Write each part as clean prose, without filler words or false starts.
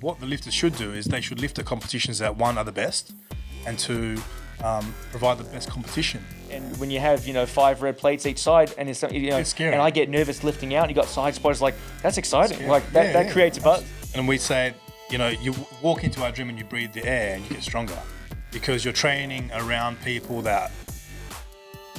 what the lifters should do is they should lift the competitions that, one, are the best, and two, provide the best competition. And when you have, 5 red plates each side, and it's scary. and I get nervous lifting out, and you got side spotters, like, that's exciting. Like that creates a buzz. And we say, you walk into our gym and you breathe the air and you get stronger because you're training around people that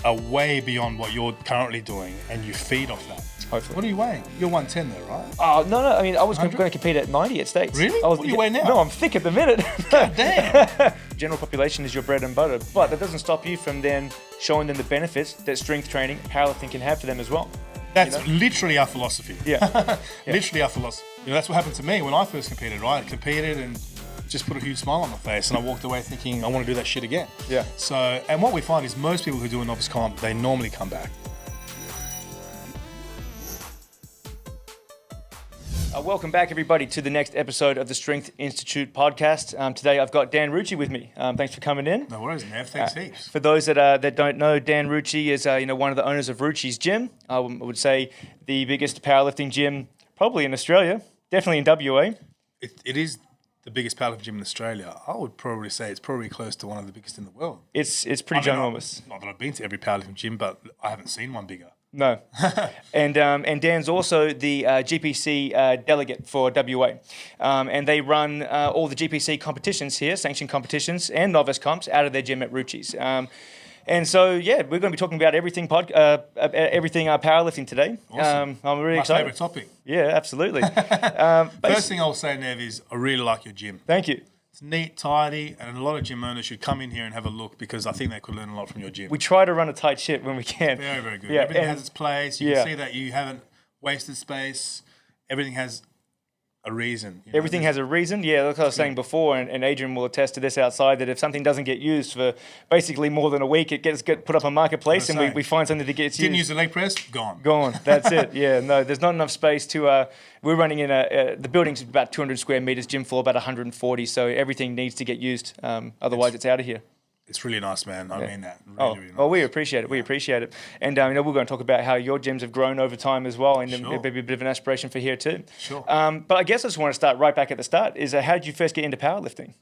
are way beyond what you're currently doing, and you feed off that. Hopefully. What are you weighing? You're 110 though, right? Oh, no. I mean, I was going to compete at 90 at States. Really? What do you weigh now? No, I'm thick at the minute. God damn. General population is your bread and butter, but that doesn't stop you from then showing them the benefits that strength training, powerlifting can have for them as well. That's literally our philosophy. Yeah. Literally our philosophy. That's what happened to me when I first competed, right? I competed and just put a huge smile on my face, and I walked away thinking, I want to do that shit again. Yeah. So, and what we find is most people who do a novice comp, they normally come back. Welcome back, everybody, to the next episode of the Strength Institute podcast. Today, I've got Dan Rucci with me. Thanks for coming in. No worries, Nev. Thanks heaps. For those that don't know, Dan Rucci is one of the owners of Ruccis Gym. I would say the biggest powerlifting gym probably in Australia, definitely in WA. It is the biggest powerlifting gym in Australia. I would probably say it's probably close to one of the biggest in the world. It's pretty ginormous. Not that I've been to every powerlifting gym, but I haven't seen one bigger. No. And Dan's also the GPC delegate for WA. And they run all the GPC competitions here, sanctioned competitions and novice comps out of their gym at Rucci's. And so, we're going to be talking about everything powerlifting today. Awesome. I'm really My excited. favourite topic. Yeah, absolutely. First thing I'll say, Nev, is I really like your gym. Thank you. It's neat, tidy, and a lot of gym owners should come in here and have a look because I think they could learn a lot from your gym. We try to run a tight ship when we can. Very, very good. Yeah, Everything has its place. You Yeah. can see that you haven't wasted space. Everything has a reason. Everything has a reason. Yeah, like I was saying before, and Adrian will attest to this outside, that if something doesn't get used for basically more than a week, it gets put up on Marketplace, and we find something that gets used. Didn't use the leg press? Gone. Gone. That's it. Yeah, no, there's not enough space to... we're running in the building's about 200 square meters, gym floor about 140, so everything needs to get used. Otherwise, it's out of here. It's really nice, man. I mean that. Really nice. Well, we appreciate it. We appreciate it. And we're going to talk about how your gyms have grown over time as well, and Sure. maybe a bit of an aspiration for here too. Sure. But I guess I just want to start right back at the start. Is how did you first get into powerlifting?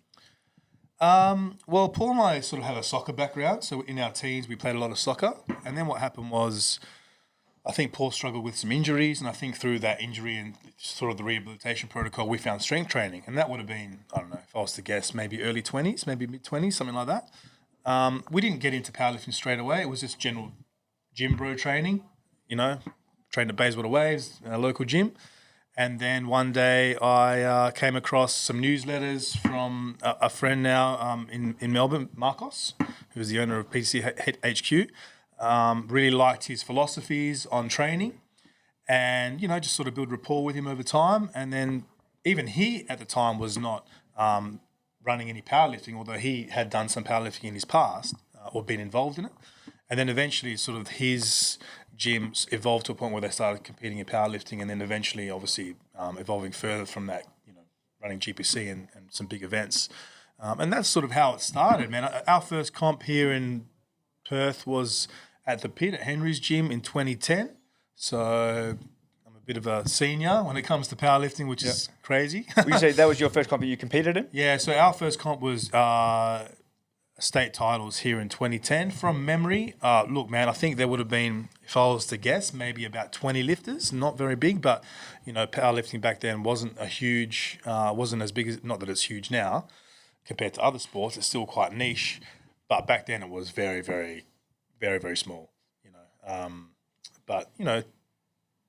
Well, Paul and I sort of have a soccer background. So in our teens, we played a lot of soccer. And then what happened was, I think Paul struggled with some injuries. And I think through that injury and sort of the rehabilitation protocol, we found strength training. And that would have been, I don't know, if I was to guess, maybe early 20s, maybe mid-20s, something like that. We didn't get into powerlifting straight away. It was just general gym bro training, trained at Bayswater Waves, a local gym. And then one day I came across some newsletters from a friend now in Melbourne, Marcos, who's the owner of PTC HQ. Really liked his philosophies on training and, just sort of build rapport with him over time. And then even he at the time was not running any powerlifting, although he had done some powerlifting in his past or been involved in it. And then eventually sort of his gyms evolved to a point where they started competing in powerlifting, and then eventually obviously evolving further from that, running GPC and some big events. And that's sort of how it started, man. Our first comp here in Perth was at the pit at Henry's Gym in 2010. So I'm a bit of a senior when it comes to powerlifting, which is crazy. Would you say that was your first comp that you competed in? Yeah, so our first comp was state titles here in 2010 from memory. Look, man, I think there would have been, if I was to guess, maybe about 20 lifters, not very big, but, powerlifting back then wasn't wasn't as big as, not that it's huge now compared to other sports, it's still quite niche, but back then it was very, very, very, very small, but,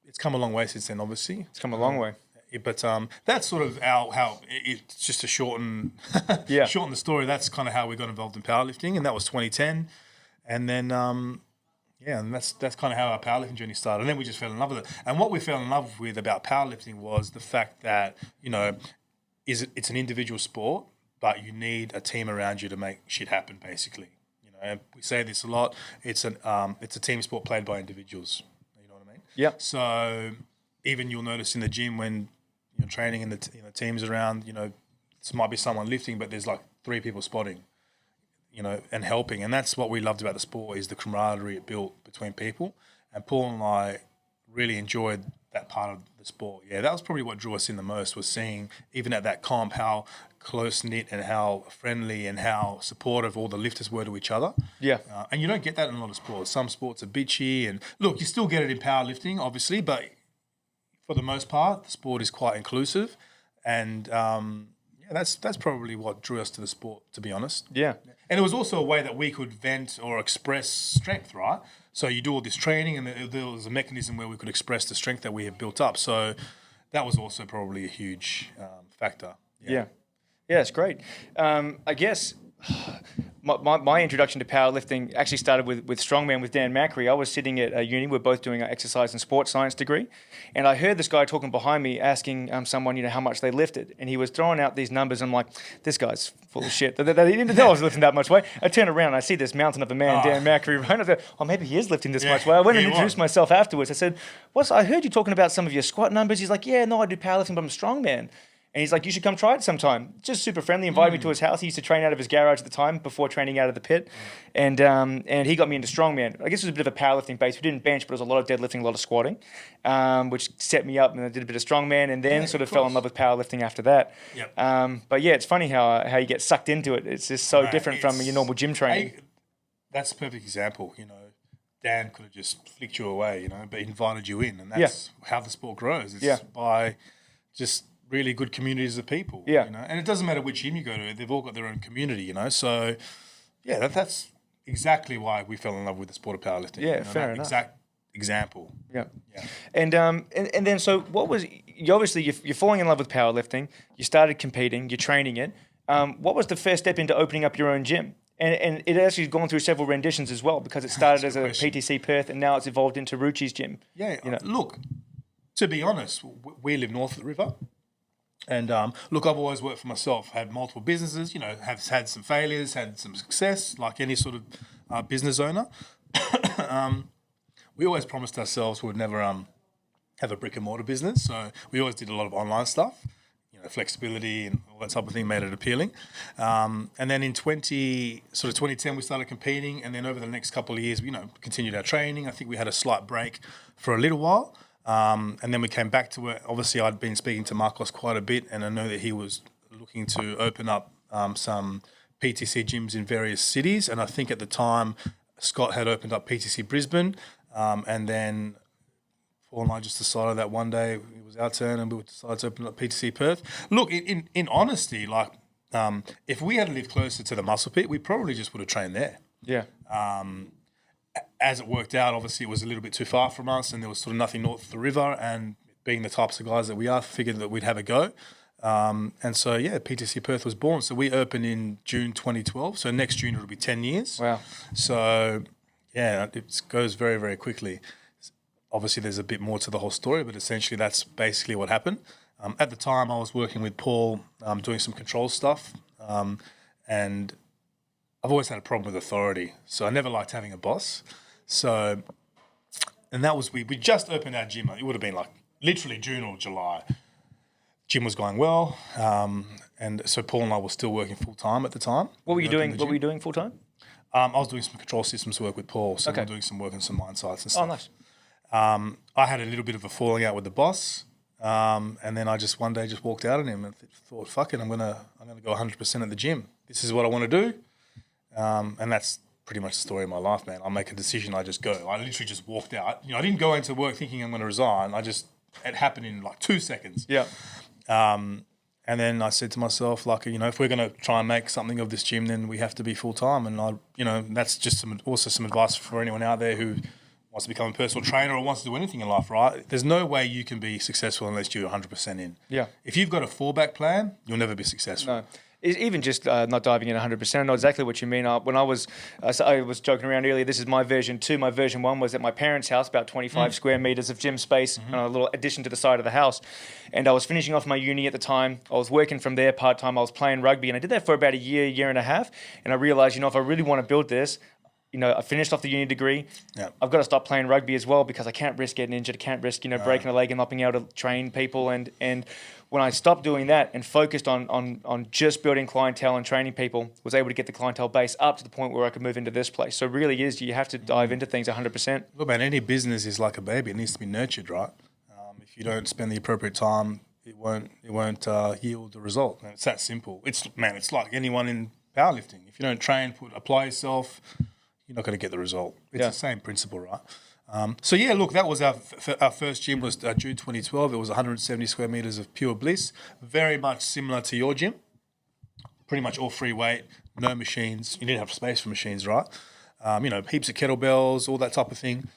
it's come a long way since then, obviously. It's come a long way. But that's sort of how it's just to shorten the story. That's kind of how we got involved in powerlifting, and that was 2010. And then and that's kind of how our powerlifting journey started. And then we just fell in love with it. And what we fell in love with about powerlifting was the fact that it's an individual sport, but you need a team around you to make shit happen. Basically, and we say this a lot. It's a team sport played by individuals. You know what I mean? Yeah. So even you'll notice in the gym when you're training and the teams around, this might be someone lifting, but there's like 3 people spotting, and helping. And that's what we loved about the sport, is the camaraderie it built between people. And Paul and I really enjoyed that part of the sport. Yeah, that was probably what drew us in the most, was seeing, even at that comp, how close-knit and how friendly and how supportive all the lifters were to each other. Yeah. And you don't get that in a lot of sports. Some sports are bitchy, and look, you still get it in powerlifting, obviously, but for the most part, the sport is quite inclusive. And that's probably what drew us to the sport, to be honest. Yeah. And it was also a way that we could vent or express strength, right? So you do all this training, and there was a mechanism where we could express the strength that we had built up. So that was also probably a huge factor. Yeah, it's great. I guess my introduction to powerlifting actually started with strongman with Dan Rucci. I was sitting at uni. We're both doing our exercise and sports science degree, and I heard this guy talking behind me, asking someone, how much they lifted, and he was throwing out these numbers. I'm like, this guy's full of shit. He didn't know I was lifting that much weight. I turn around, and I see this mountain of a man, Dan Rucci, right? I thought, oh, maybe he is lifting this much weight. I went and introduced myself afterwards. I said, I heard you talking about some of your squat numbers. He's like, yeah, no, I do powerlifting, but I'm a strongman. And he's like, you should come try it sometime. Just super friendly, invited me to his house. He used to train out of his garage at the time before training out of the pit. And he got me into strongman. I guess it was a bit of a powerlifting base. We didn't bench, but it was a lot of deadlifting, a lot of squatting, which set me up. And I did a bit of strongman, and then sort of fell in love with powerlifting after that. Yep. But yeah, it's funny how you get sucked into it. It's just so different from your normal gym training. That's a perfect example. Dan could have just flicked you away, but invited you in. And that's how the sport grows. It's by just really good communities of people. Yeah. And it doesn't matter which gym you go to, they've all got their own community, So yeah, that's exactly why we fell in love with the sport of powerlifting. Yeah, fair enough. Exact example. Yeah. And then so what was you're falling in love with powerlifting, you started competing, you're training it. What was the first step into opening up your own gym? And it actually has gone through several renditions as well, because it started as a PTC Perth and now it's evolved into Ruccis Gym. Yeah. Look, to be honest, we live north of the river. And look, I've always worked for myself, had multiple businesses, have had some failures, had some success, like any sort of business owner. We always promised ourselves we would never have a brick and mortar business. So we always did a lot of online stuff, flexibility and all that type of thing made it appealing. And then in 2010, we started competing. And then over the next couple of years, we continued our training. I think we had a slight break for a little while. And then we came back to it. Obviously, I'd been speaking to Marcos quite a bit, and I know that he was looking to open up some PTC gyms in various cities. And I think at the time, Scott had opened up PTC Brisbane, and then Paul and I just decided that one day it was our turn, and we decided to open up PTC Perth. Look, in honesty, if we had lived closer to the muscle pit, we probably just would have trained there. Yeah. As it worked out, obviously it was a little bit too far from us, and there was sort of nothing north of the river. And being the types of guys that we are, figured that we'd have a go. And so, PTC Perth was born. So we opened in June 2012. So next June it'll be 10 years. Wow. So, it goes very, very quickly. Obviously, there's a bit more to the whole story, but essentially that's basically what happened. At the time, I was working with Paul, doing some control stuff, and I've always had a problem with authority. So I never liked having a boss. So, and that was, we just opened our gym. It would have been like literally June or July. Gym was going well. And so Paul and I were still working full time at the time. What were you doing? What were you doing full time? I was doing some control systems work with Paul. So we were doing some work on some mine sites and stuff. Oh, nice. I had a little bit of a falling out with the boss. And then I just one day just walked out on him and thought, fuck it, I'm gonna go 100% at the gym. This is what I want to do. And that's pretty much the story of my life, man. I make a decision, I just go. I literally just walked out. I didn't go into work thinking I'm going to resign. It happened in like 2 seconds. Yeah. And then I said to myself, if we're going to try and make something of this gym, then we have to be full time. And that's just some advice for anyone out there who wants to become a personal trainer or wants to do anything in life, right? There's no way you can be successful unless you're 100% in. Yeah. If you've got a fallback plan, you'll never be successful. No. Even just not diving in 100%, I know exactly what you mean. When I was joking around earlier, this is my version 2. My version 1 was at my parents' house, about 25 square meters of gym space, and a little addition to the side of the house. And I was finishing off my uni at the time. I was working from there part-time. I was playing rugby, and I did that for about a year and a half. And I realized, if I really want to build this, I finished off the uni degree. Yeah. I've got to stop playing rugby as well because I can't risk getting injured. I can't risk, breaking a leg and not being able to train people. And when I stopped doing that and focused on just building clientele and training people, was able to get the clientele base up to the point where I could move into this place. So it really is, you have to dive into things 100%. Look, man, any business is like a baby. It needs to be nurtured, right? you don't spend the appropriate time, it won't yield the result. And it's that simple. It's like anyone in powerlifting. If you don't train, apply yourself, you're not going to get the result. It's the same principle, right? So yeah, look, that was our first gym was June 2012. It was 170 square meters of pure bliss, very much similar to your gym. Pretty much all free weight, no machines. You didn't have space for machines, right? Heaps of kettlebells, all that type of thing.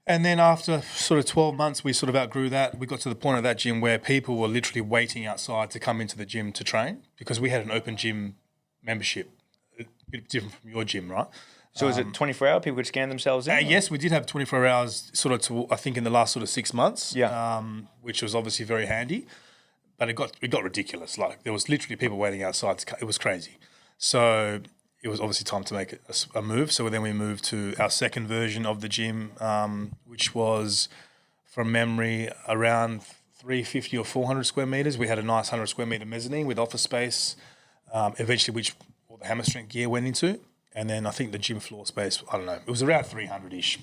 And then after sort of 12 months, we sort of outgrew that. We got to the point of that gym where people were literally waiting outside to come into the gym to train because we had an open gym membership, a bit different from your gym, right? So is it 24-hour? People could scan themselves in? Yes, we did have 24 hours sort of I think in the last sort of 6 months, which was obviously very handy. But it got ridiculous. Like there was literally people waiting outside. It was crazy. So it was obviously time to make a move. So then we moved to our second version of the gym, which was, from memory, around 350 or 400 square meters. We had a nice 100 square meter mezzanine with office space, eventually which all the hammer strength gear went into. And then I think the gym floor space, I don't know, it was around 300-ish,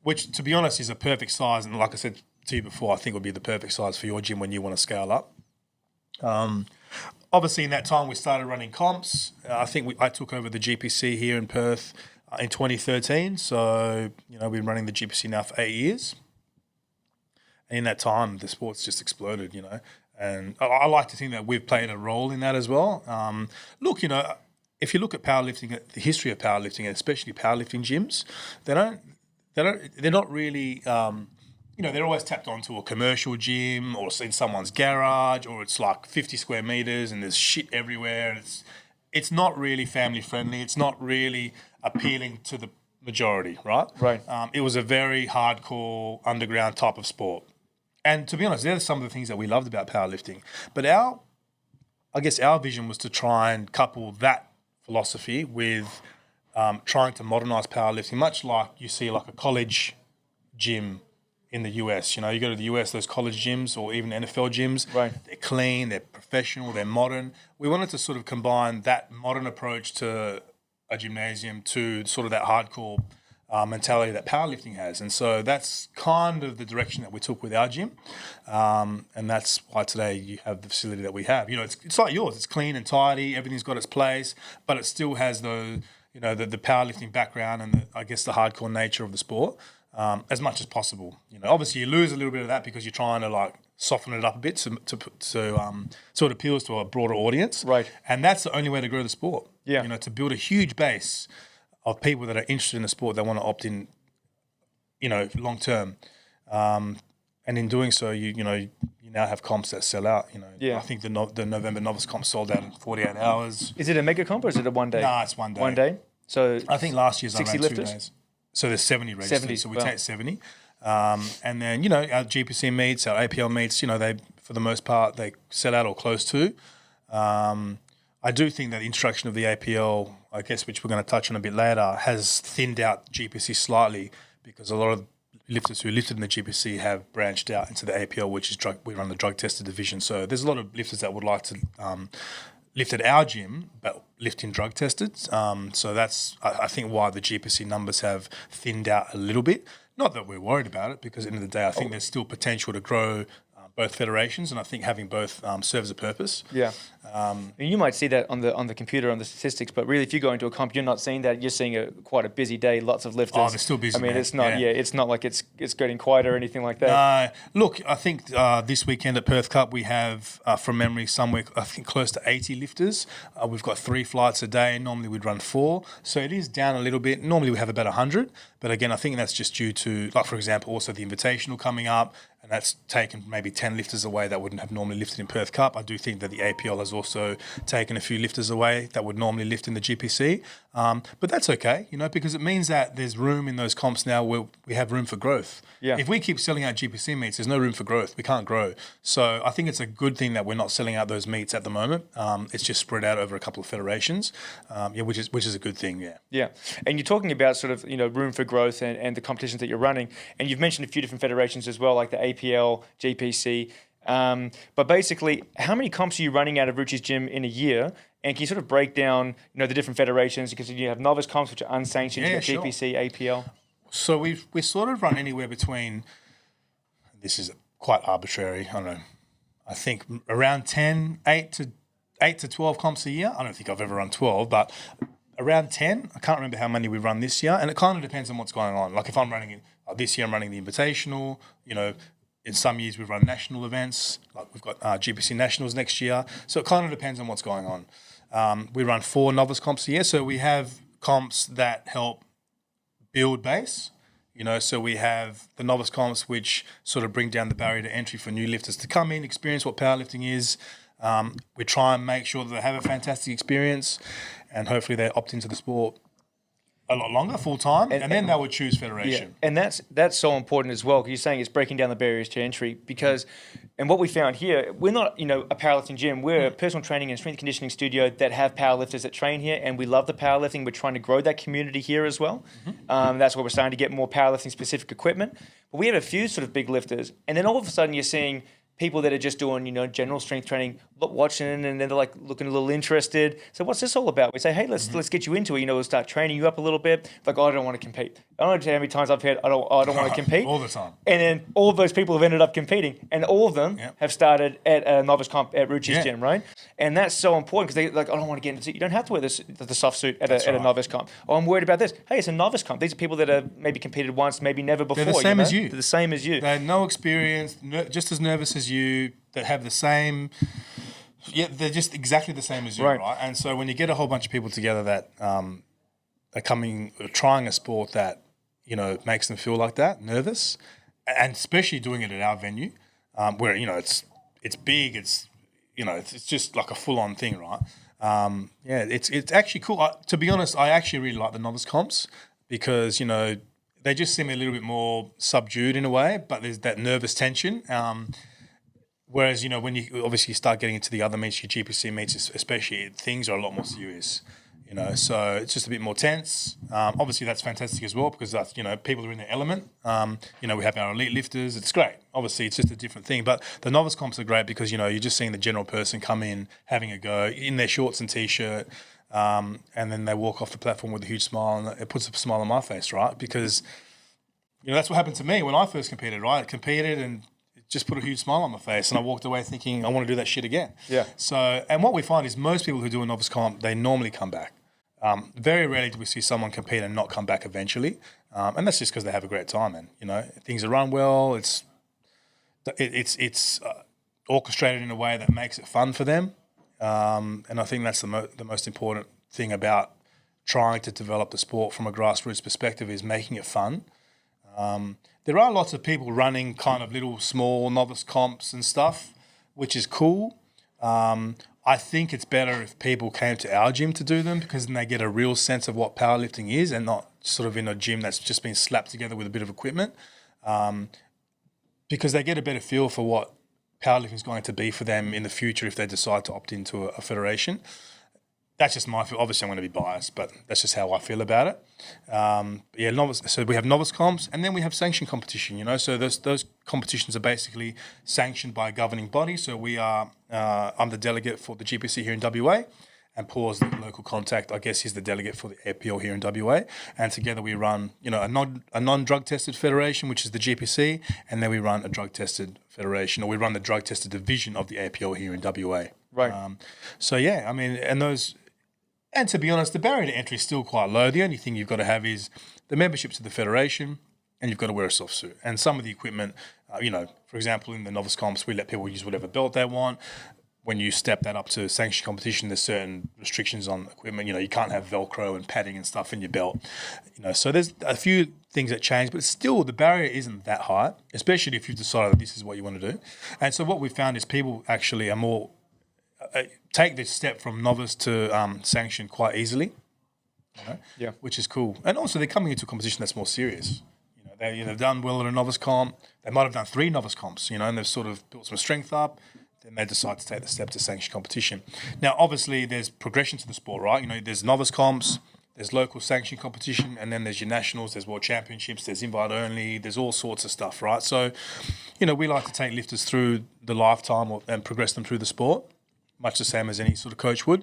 which, to be honest, is a perfect size. And like I said to you before, I think would be the perfect size for your gym when you want to scale up. Obviously, in that time, we started running comps. I think I took over the GPC here in Perth in 2013. So, we've been running the GPC now for 8 years. And in that time, the sport's just exploded, And I like to think that we've played a role in that as well. Look, if you look at powerlifting, the history of powerlifting, and especially powerlifting gyms, they're not really, they're always tapped onto a commercial gym or in someone's garage, or it's like 50 square meters and there's shit everywhere. And it's not really family friendly. It's not really appealing to the majority, right? Right. It was a very hardcore underground type of sport. And to be honest, they're some of the things that we loved about powerlifting. But our vision was to try and couple that philosophy with trying to modernize powerlifting, much like you see like a college gym in the US. You go to the US, those college gyms or even NFL gyms, right. They're clean, they're professional, they're modern. We wanted to sort of combine that modern approach to a gymnasium to sort of that hardcore mentality that powerlifting has. And so that's kind of the direction that we took with our gym. And that's why today you have the facility that we have. It's like yours. It's clean and tidy. Everything's got its place, but it still has the powerlifting background and the hardcore nature of the sport as much as possible. Obviously you lose a little bit of that because you're trying to like soften it up a bit so it appeals to a broader audience. Right. And that's the only way to grow the sport. Yeah. To build a huge base of people that are interested in the sport that want to opt in, long term, and in doing so, you now have comps that sell out. Yeah. I think the November Novice comp sold out in 48 hours. Is it a mega comp or is it a 1 day? Nah, it's 1 day. 1 day. So I think last year's I 60 ran lifters? 2 days. So there's 70 registered. 70, So we wow. take 70, and then our GPC meets, our APL meets. They for the most part they sell out or close to. I do think that the introduction of the APL, which we're going to touch on a bit later, has thinned out GPC slightly because a lot of lifters who lifted in the GPC have branched out into the APL, which is we run the drug tested division. So there's a lot of lifters that would like to lift at our gym, but lift in drug tested. So that's, I think, why the GPC numbers have thinned out a little bit. Not that we're worried about it, because at the end of the day, I think there's still potential to grow both federations, and I think having both serves a purpose. Yeah. And you might see that on the computer, on the statistics, but really if you go into a comp, you're not seeing that. You're seeing quite a busy day, lots of lifters. Oh, they're still busy, I mean, man. it's not it's not like it's getting quieter or anything like that. Look, I think this weekend at Perth Cup we have, from memory, somewhere I think close to 80 lifters. We've got 3 flights a day. Normally we'd run 4, so it is down a little bit. Normally we have about 100, but again, I think that's just due to, like, for example, also the invitational coming up, and that's taken maybe 10 lifters away that wouldn't have normally lifted in Perth Cup. I do think that the APL has also taken a few lifters away that would normally lift in the GPC. But that's okay, because it means that there's room in those comps now where we have room for growth. Yeah. If we keep selling out GPC meets, there's no room for growth. We can't grow. So I think it's a good thing that we're not selling out those meets at the moment. It's just spread out over a couple of federations, which is a good thing, yeah. Yeah. And you're talking about sort of, room for growth and the competitions that you're running. And you've mentioned a few different federations as well, like the APL, GPC. But basically, how many comps are you running out of Ruccis Gym in a year? And can you sort of break down, the different federations? Because you have novice comps, which are unsanctioned, Yeah, you got GPC, APL. So we sort of run anywhere between this is quite arbitrary. I don't know. I think around 8 to 12 comps a year. I don't think I've ever run 12, but around 10. I can't remember how many we run this year, and it kind of depends on what's going on. Like if I'm running it this year, I'm running the invitational. In some years we've run national events. Like we've got GPC nationals next year. So it kind of depends on what's going on. We run 4 novice comps a year, so we have comps that help build base. So we have the novice comps, which sort of bring down the barrier to entry for new lifters to come in, experience what powerlifting is. We try and make sure that they have a fantastic experience, and hopefully they opt into the sport a lot longer, full time, and then they would choose federation. Yeah. And that's so important as well, because you're saying it's breaking down the barriers to entry. Because, and what we found here, we're not a powerlifting gym. We're a personal training and strength conditioning studio that have powerlifters that train here, and we love the powerlifting. We're trying to grow that community here as well. That's why we're starting to get more powerlifting specific equipment. But we have a few sort of big lifters, and then all of a sudden you're seeing people that are just doing, general strength training, watching, and then they're like looking a little interested. So what's this all about? We say, hey, let's get you into it. We'll start training you up a little bit. Like, I don't want to compete. I don't know how many times I've heard, I don't want to compete. All the time. And then all of those people have ended up competing, and all of them have started at a novice comp at Ruccis Gym, right? And that's so important, because they like, I don't want to get into it. You don't have to wear the soft suit at a novice comp. Oh, I'm worried about this. Hey, it's a novice comp. These are people that have maybe competed once, maybe never before. They're the same as you. They're the same as you. They have no experience, just as nervous as you, that have the same... Yeah, they're just exactly the same as you, right? And so when you get a whole bunch of people together that are trying a sport that, makes them feel like that, nervous, and especially doing it at our venue, where, it's big, it's just like a full-on thing, right? It's actually cool. To be honest, I actually really like the novice comps because, they just seem a little bit more subdued in a way, but there's that nervous tension. Whereas, when you obviously start getting into the other meets, your GPC meets especially, things are a lot more serious, so it's just a bit more tense. Obviously, that's fantastic as well because that's, people are in their element. We have our elite lifters. It's great. Obviously, it's just a different thing. But the novice comps are great because, you're just seeing the general person come in, having a go, in their shorts and T-shirt, and then they walk off the platform with a huge smile, and it puts a smile on my face, right? Because, that's what happened to me when I first competed, right? I competed and just put a huge smile on my face, and I walked away thinking I want to do that shit again. Yeah. So, and what we find is most people who do a novice comp, they normally come back. Very rarely do we see someone compete and not come back eventually, and that's just because they have a great time, and things are run well. It's orchestrated in a way that makes it fun for them, and I think that's the most important thing about trying to develop the sport from a grassroots perspective is making it fun. There are lots of people running kind of little small novice comps and stuff, which is cool. I think it's better if people came to our gym to do them because then they get a real sense of what powerlifting is and not sort of in a gym that's just been slapped together with a bit of equipment, because they get a better feel for what powerlifting is going to be for them in the future if they decide to opt into a federation. That's just my feel. Obviously, I'm going to be biased, but that's just how I feel about it. Novice. So we have novice comps, and then we have sanctioned competition. So those competitions are basically sanctioned by a governing body. So we are. I'm the delegate for the GPC here in WA, and Paul's the local contact. I guess he's the delegate for the APL here in WA, and together we run, a non-drug tested federation, which is the GPC, and then we run a drug tested federation, or we run the drug tested division of the APL here in WA. Right. And to be honest, the barrier to entry is still quite low. The only thing you've got to have is the membership to the federation, and you've got to wear a soft suit. And some of the equipment, for example, in the novice comps, we let people use whatever belt they want. When you step that up to sanctioned competition, there's certain restrictions on equipment. You can't have Velcro and padding and stuff in your belt. So there's a few things that change, but still the barrier isn't that high, especially if you've decided that this is what you want to do. And so what we found is people actually are more... take this step from novice to sanction quite easily, which is cool. And also they're coming into a competition that's more serious. They've done well at a novice comp. They might have done 3 novice comps, and they've sort of built some strength up. Then they decide to take the step to sanctioned competition. Now, obviously, there's progression to the sport, right? There's novice comps, there's local sanctioned competition, and then there's your nationals, there's world championships, there's invite only, there's all sorts of stuff, right? So, we like to take lifters through the lifetime and progress them through the sport, much the same as any sort of coach would,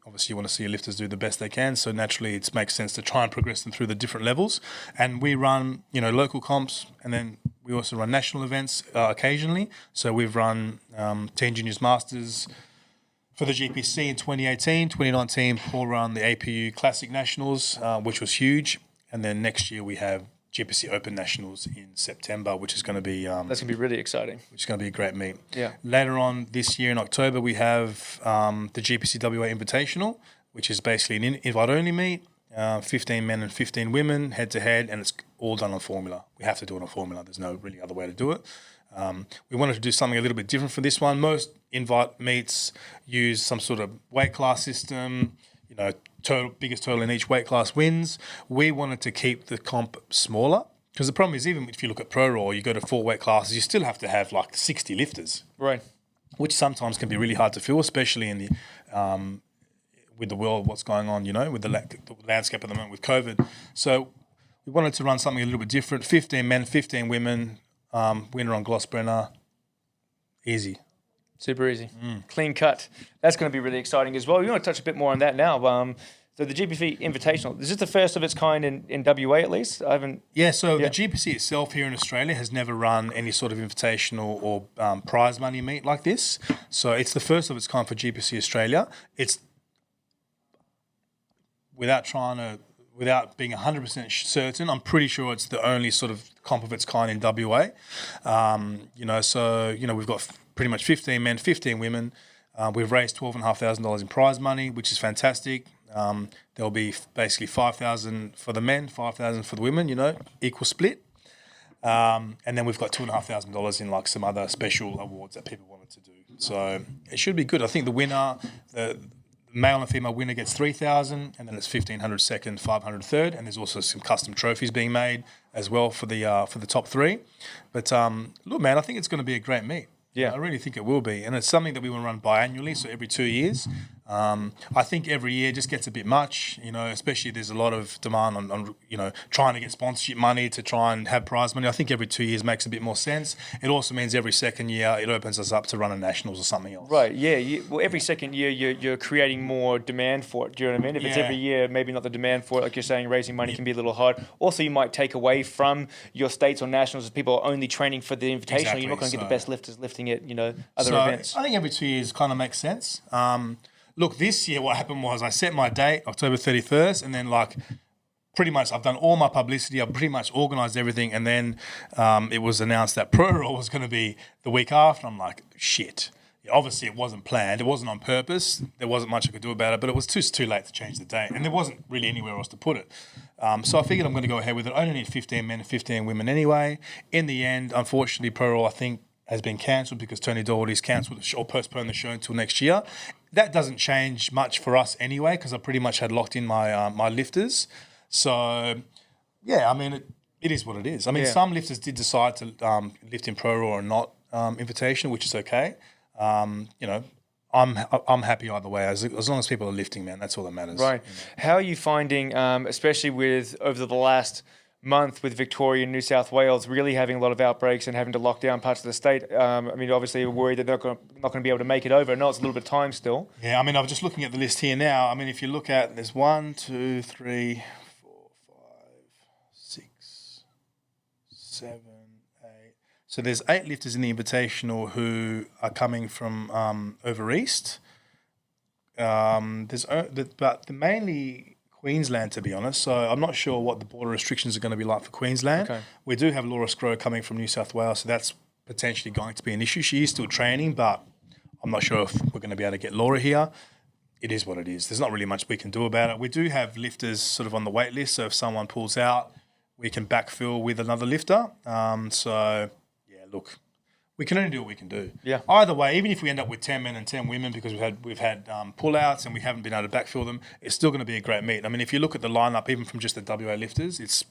obviously you want to see your lifters do the best they can. So naturally it makes sense to try and progress them through the different levels. And we run, local comps, and then we also run national events occasionally. So we've run Teen Juniors Masters for the GPC in 2018. 2019, Paul ran the APU Classic Nationals, which was huge. And then next year we have GPC Open Nationals in September, which is going to be... that's going to be really exciting. Which is going to be a great meet. Yeah. Later on this year in October, we have the GPC WA Invitational, which is basically an invite-only meet, 15 men and 15 women, head-to-head, and it's all done on formula. We have to do it on formula. There's no really other way to do it. We wanted to do something a little bit different for this one. Most invite meets use some sort of weight class system, biggest total in each weight class wins. We wanted to keep the comp smaller because the problem is, even if you look at Pro Raw, you go to 4 weight classes, you still have to have like 60 lifters, right? Which sometimes can be really hard to fill, especially in the with the world, what's going on, with the landscape at the moment with COVID. So we wanted to run something a little bit different. 15 men, 15 women, winner on Glossbrenner, easy. Super easy. Clean cut. That's going to be really exciting as well. We want to touch a bit more on that now. So the GPC Invitational, is this the first of its kind in WA at least? I haven't... Yeah, so the GPC itself here in Australia has never run any sort of invitational or prize money meet like this. So it's the first of its kind for GPC Australia. It's, without being 100% certain, I'm pretty sure it's the only sort of comp of its kind in WA. We've got pretty much 15 men, 15 women. We've raised $12,500 in prize money, which is fantastic. There'll be basically $5,000 for the men, $5,000 for the women, equal split. And then we've got $2,500 in like some other special awards that people wanted to do. So it should be good. I think the winner, the male and female winner gets $3,000, and then it's $1,500 second, $500 third, and there's also some custom trophies being made as well for the top 3. But look, man, I think it's going to be a great meet. Yeah, I really think it will be, and it's something that we want to run biannually, so every 2 years. I think every year just gets a bit much, especially there's a lot of demand on trying to get sponsorship money to try and have prize money. I think every 2 years makes a bit more sense. It also means every second year it opens us up to run a nationals or something else. Right, yeah. Well, every second year you're creating more demand for it. Do you know what I mean? If it's every year, maybe not the demand for it, like you're saying, raising money can be a little hard. Also, you might take away from your states or nationals if people are only training for the invitational. Exactly. You're not going to get the best lifters lifting it, other events. I think every 2 years kind of makes sense. Look, this year what happened was I set my date, October 31st, and then pretty much I've done all my publicity, I've pretty much organised everything, and then it was announced that Pro Raw was going to be the week after. I'm like, shit. Obviously, it wasn't planned. It wasn't on purpose. There wasn't much I could do about it, but it was too late to change the date, and there wasn't really anywhere else to put it. So I figured I'm going to go ahead with it. I only need 15 men and 15 women anyway. In the end, unfortunately, Pro Raw, I think, has been cancelled because Tony Doherty's cancelled or postponed the show until next year. That doesn't change much for us anyway because I pretty much had locked in my my lifters. So, yeah, I mean, it is what it is. I mean, some lifters did decide to lift in Pro Raw or not invitational, which is okay. I'm happy either way. As long as people are lifting, man, that's all that matters. Right. How are you finding, especially with over the last month with Victoria and New South Wales really having a lot of outbreaks and having to lock down parts of the state? Obviously we're worried that they're not going to be able to make it over. I know it's a little bit of time still. Yeah, I'm just looking at the list here now. If you look at, there's 1, 2, 3, 4, 5, 6, 7, 8. So there's 8 lifters in the Invitational who are coming from over east. But mainly Queensland, to be honest. So I'm not sure what the border restrictions are going to be like for Queensland. Okay. We do have Laura Scrow coming from New South Wales, so that's potentially going to be an issue. She is still training, but I'm not sure if we're going to be able to get Laura here. It is what it is. There's not really much we can do about it. We do have lifters sort of on the wait list, so if someone pulls out, we can backfill with another lifter. Look, we can only do what we can do. Yeah. Either way, even if we end up with 10 men and 10 women because we've had pull-outs and we haven't been able to backfill them, it's still going to be a great meet. If you look at the lineup, even from just the WA lifters, it's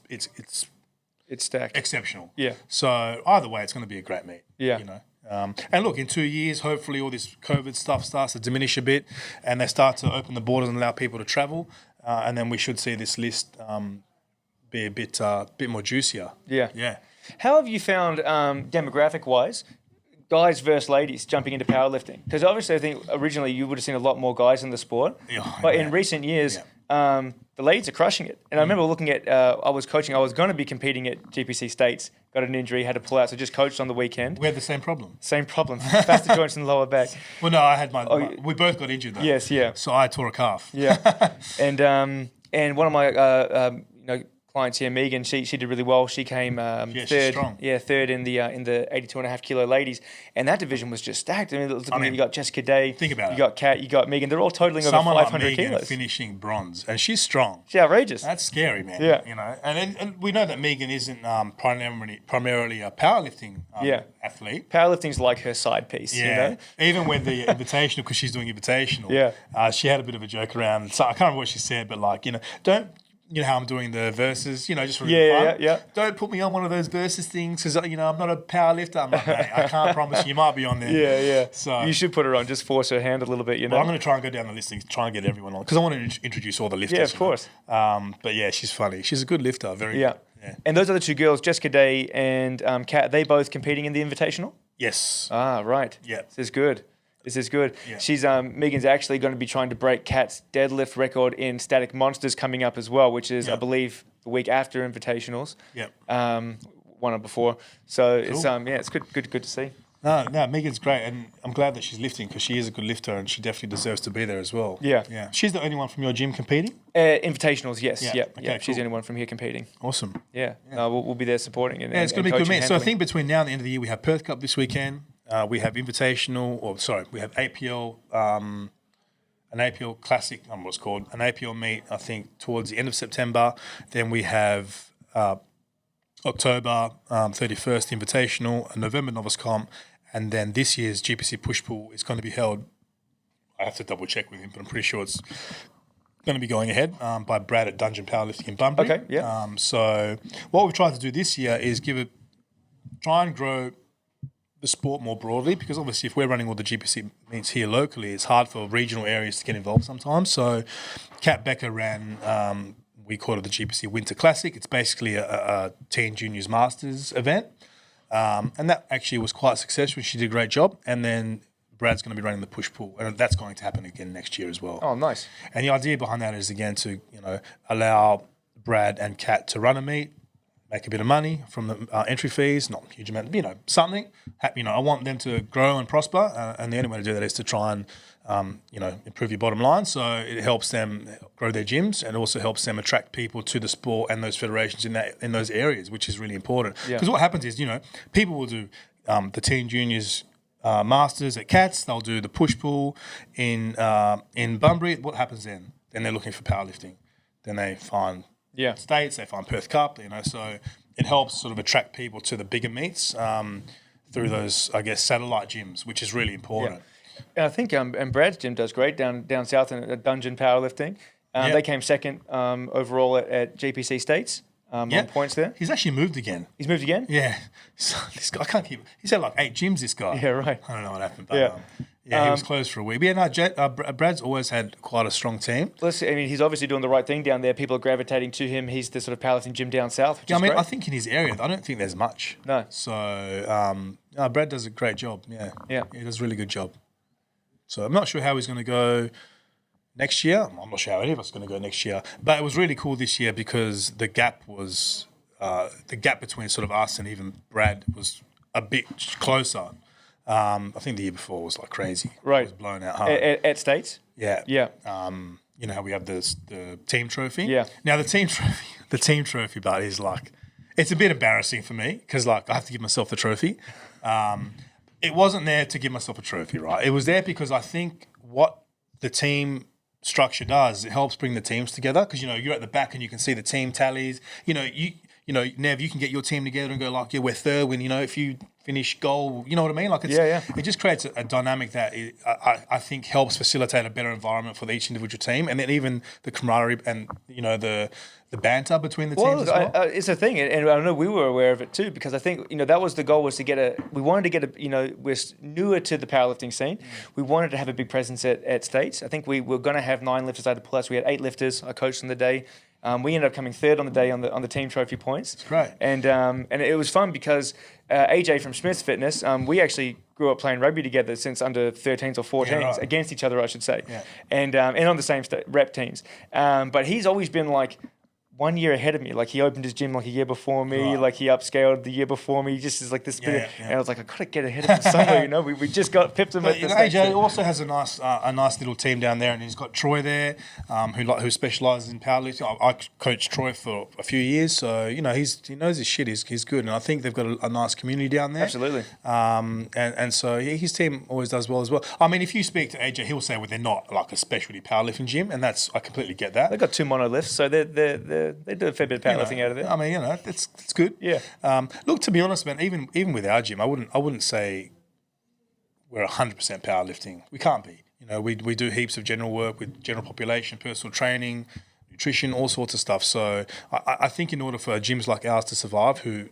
stacked, exceptional. Yeah. So either way, it's going to be a great meet. Yeah. And look, in 2 years, hopefully all this COVID stuff starts to diminish a bit, and they start to open the borders and allow people to travel, and then we should see this list be a bit more juicier. Yeah. Yeah. How have you found, demographic-wise, guys versus ladies jumping into powerlifting? Because obviously, I think originally you would have seen a lot more guys in the sport, but in recent years, the ladies are crushing it. And I remember looking at, I was coaching, I was going to be competing at GPC States, got an injury, had to pull out, so just coached on the weekend. We had the same problem. Faster joints in the lower back. Well, no, I had we both got injured though. Yes, yeah. So I tore a calf. Yeah. And one of my clients here, Megan, she did really well. She came third. She's strong. Yeah, third in the 82.5 kilo ladies, and that division was just stacked. I mean, you got Jessica Day. Think about it. You got Kat. You got Megan. They're all totaling Someone over 500 like Megan kilos. finishing bronze, and she's strong. She's outrageous. That's scary, man. Yeah. You know, and we know that Megan isn't primarily a powerlifting athlete. Powerlifting's like her side piece. Yeah. You know? Even with the invitational, because she's doing invitational. Yeah. She had a bit of a joke around. So I can't remember what she said, but like, don't. You know how I'm doing the verses, just for fun. Yeah. Don't put me on one of those verses things because, I'm not a power lifter. I'm like, mate, I can't promise you might be on there. Yeah. So you should put her on, just force her hand a little bit, Well, I'm going to try and go down the listings, try and get everyone on because I want to introduce all the lifters. Yeah, of course. But yeah, she's funny. She's a good lifter. Very good. Yeah. And those other two girls, Jessica Day and Kat, they both competing in the Invitational? Yes. Ah, right. Yeah. This is good. Yeah. She's Megan's actually going to be trying to break Kat's deadlift record in static monsters coming up as well, which is I believe the week after invitationals. Yep. One or before. So Cool. it's good to see. No, Megan's great, and I'm glad that she's lifting because she is a good lifter, and she definitely deserves to be there as well. Yeah. She's the only one from your gym competing. Invitationals, yes. Yeah. Yeah. Okay, Yeah. She's the cool. only one from here competing. Yeah. We'll be there supporting. Yeah, it's going to be good, man. So I think between now and the end of the year, we have Perth Cup this weekend. We have we have APL, an APL Classic, I don't know what's called, an APL meet, I think, towards the end of September. Then we have October 31st Invitational, a November Novice Comp, and then this year's GPC Push Pull is going to be held, I have to double check with him, but I'm pretty sure it's going to be going ahead by Brad at Dungeon Powerlifting in Bunbury. Okay, yeah. So what we've tried to do this year is try and grow the sport more broadly, because obviously if we're running all the GPC meets here locally, it's hard for regional areas to get involved sometimes. So Kat Becker ran, we call it the GPC Winter Classic. It's basically a teen juniors masters event. And that actually was quite successful. She did a great job. And then Brad's going to be running the push-pull, and that's going to happen again next year as well. Oh, nice. And the idea behind that is, again, to allow Brad and Kat to run a meet, make a bit of money from the entry fees, not a huge amount, something. I want them to grow and prosper, and the only way to do that is to try and, improve your bottom line. So it helps them grow their gyms, and also helps them attract people to the sport and those federations in those areas, which is really important. Because what happens is, people will do the teen juniors masters at Cats. They'll do the push pull in Bunbury. What happens then? Then they're looking for powerlifting. Then they find States, they find Perth Cup, so it helps sort of attract people to the bigger meets through those, I guess, satellite gyms, which is really important. Yeah. And I think and Brad's gym does great down south in Dungeon Powerlifting. They came second overall at GPC States on points there. He's actually moved again. He's moved again? Yeah. So this guy, I can't keep. He's had like 8 gyms, this guy. Yeah, right. I don't know what happened, but he was closed for a week. But Brad's always had quite a strong team. Listen, I mean, he's obviously doing the right thing down there. People are gravitating to him. He's the sort of powerlifting gym down south, which is great. I think in his area, I don't think there's much. No. So, Brad does a great job. Yeah. He does a really good job. So I'm not sure how he's going to go next year. I'm not sure how any of us are going to go next year. But it was really cool this year because the gap between sort of us and even Brad was a bit closer. I think the year before was like crazy. Right. It was blown out hard. At States? Yeah. Yeah. How we have the team trophy. Yeah. Now the team trophy, but is like, it's a bit embarrassing for me because like I have to give myself the trophy. It wasn't there to give myself a trophy, right? It was there because I think what the team structure does, it helps bring the teams together because you're at the back and you can see the team tallies. Nev, you can get your team together and go like, we're third when if you finish goal, you know what I mean? Like it just creates a dynamic that I think helps facilitate a better environment for each individual team, and then even the camaraderie and the banter between the teams as well. It's a thing, and I know we were aware of it too because I think that was the goal, was to we wanted to get we're newer to the powerlifting scene. We wanted to have a big presence at States. I think we were going to have 9 lifters out of plus. We had 8 lifters. I coached on the day. We ended up coming third on the day on the team trophy points. That's great. And it was fun because AJ from Smith's Fitness, we actually grew up playing rugby together since under 13s or 14s against each other, I should say, and on the same rep teams. But he's always been like 1 year ahead of me. Like he opened his gym like a year before me. Like he upscaled the year before me. He just is like this bit. And I was like, I gotta get ahead of him somewhere. You know, we just got pipped him. But AJ also has a nice little team down there, and he's got Troy there, who specialises in powerlifting. I coached Troy for a few years, so you know he knows his shit. He's good, and I think they've got a nice community down there. Absolutely. And so his team always does well as well. I mean, if you speak to AJ, he'll say, well, they're not like a specialty powerlifting gym, and I completely get that. They've got 2 monoliths, so they do a fair bit of powerlifting out of there. I mean, it's good. Yeah. Look, to be honest, man, even with our gym, I wouldn't say we're 100% powerlifting. We can't be. You know, we do heaps of general work with general population, personal training, nutrition, all sorts of stuff. So I think in order for gyms like ours to survive, who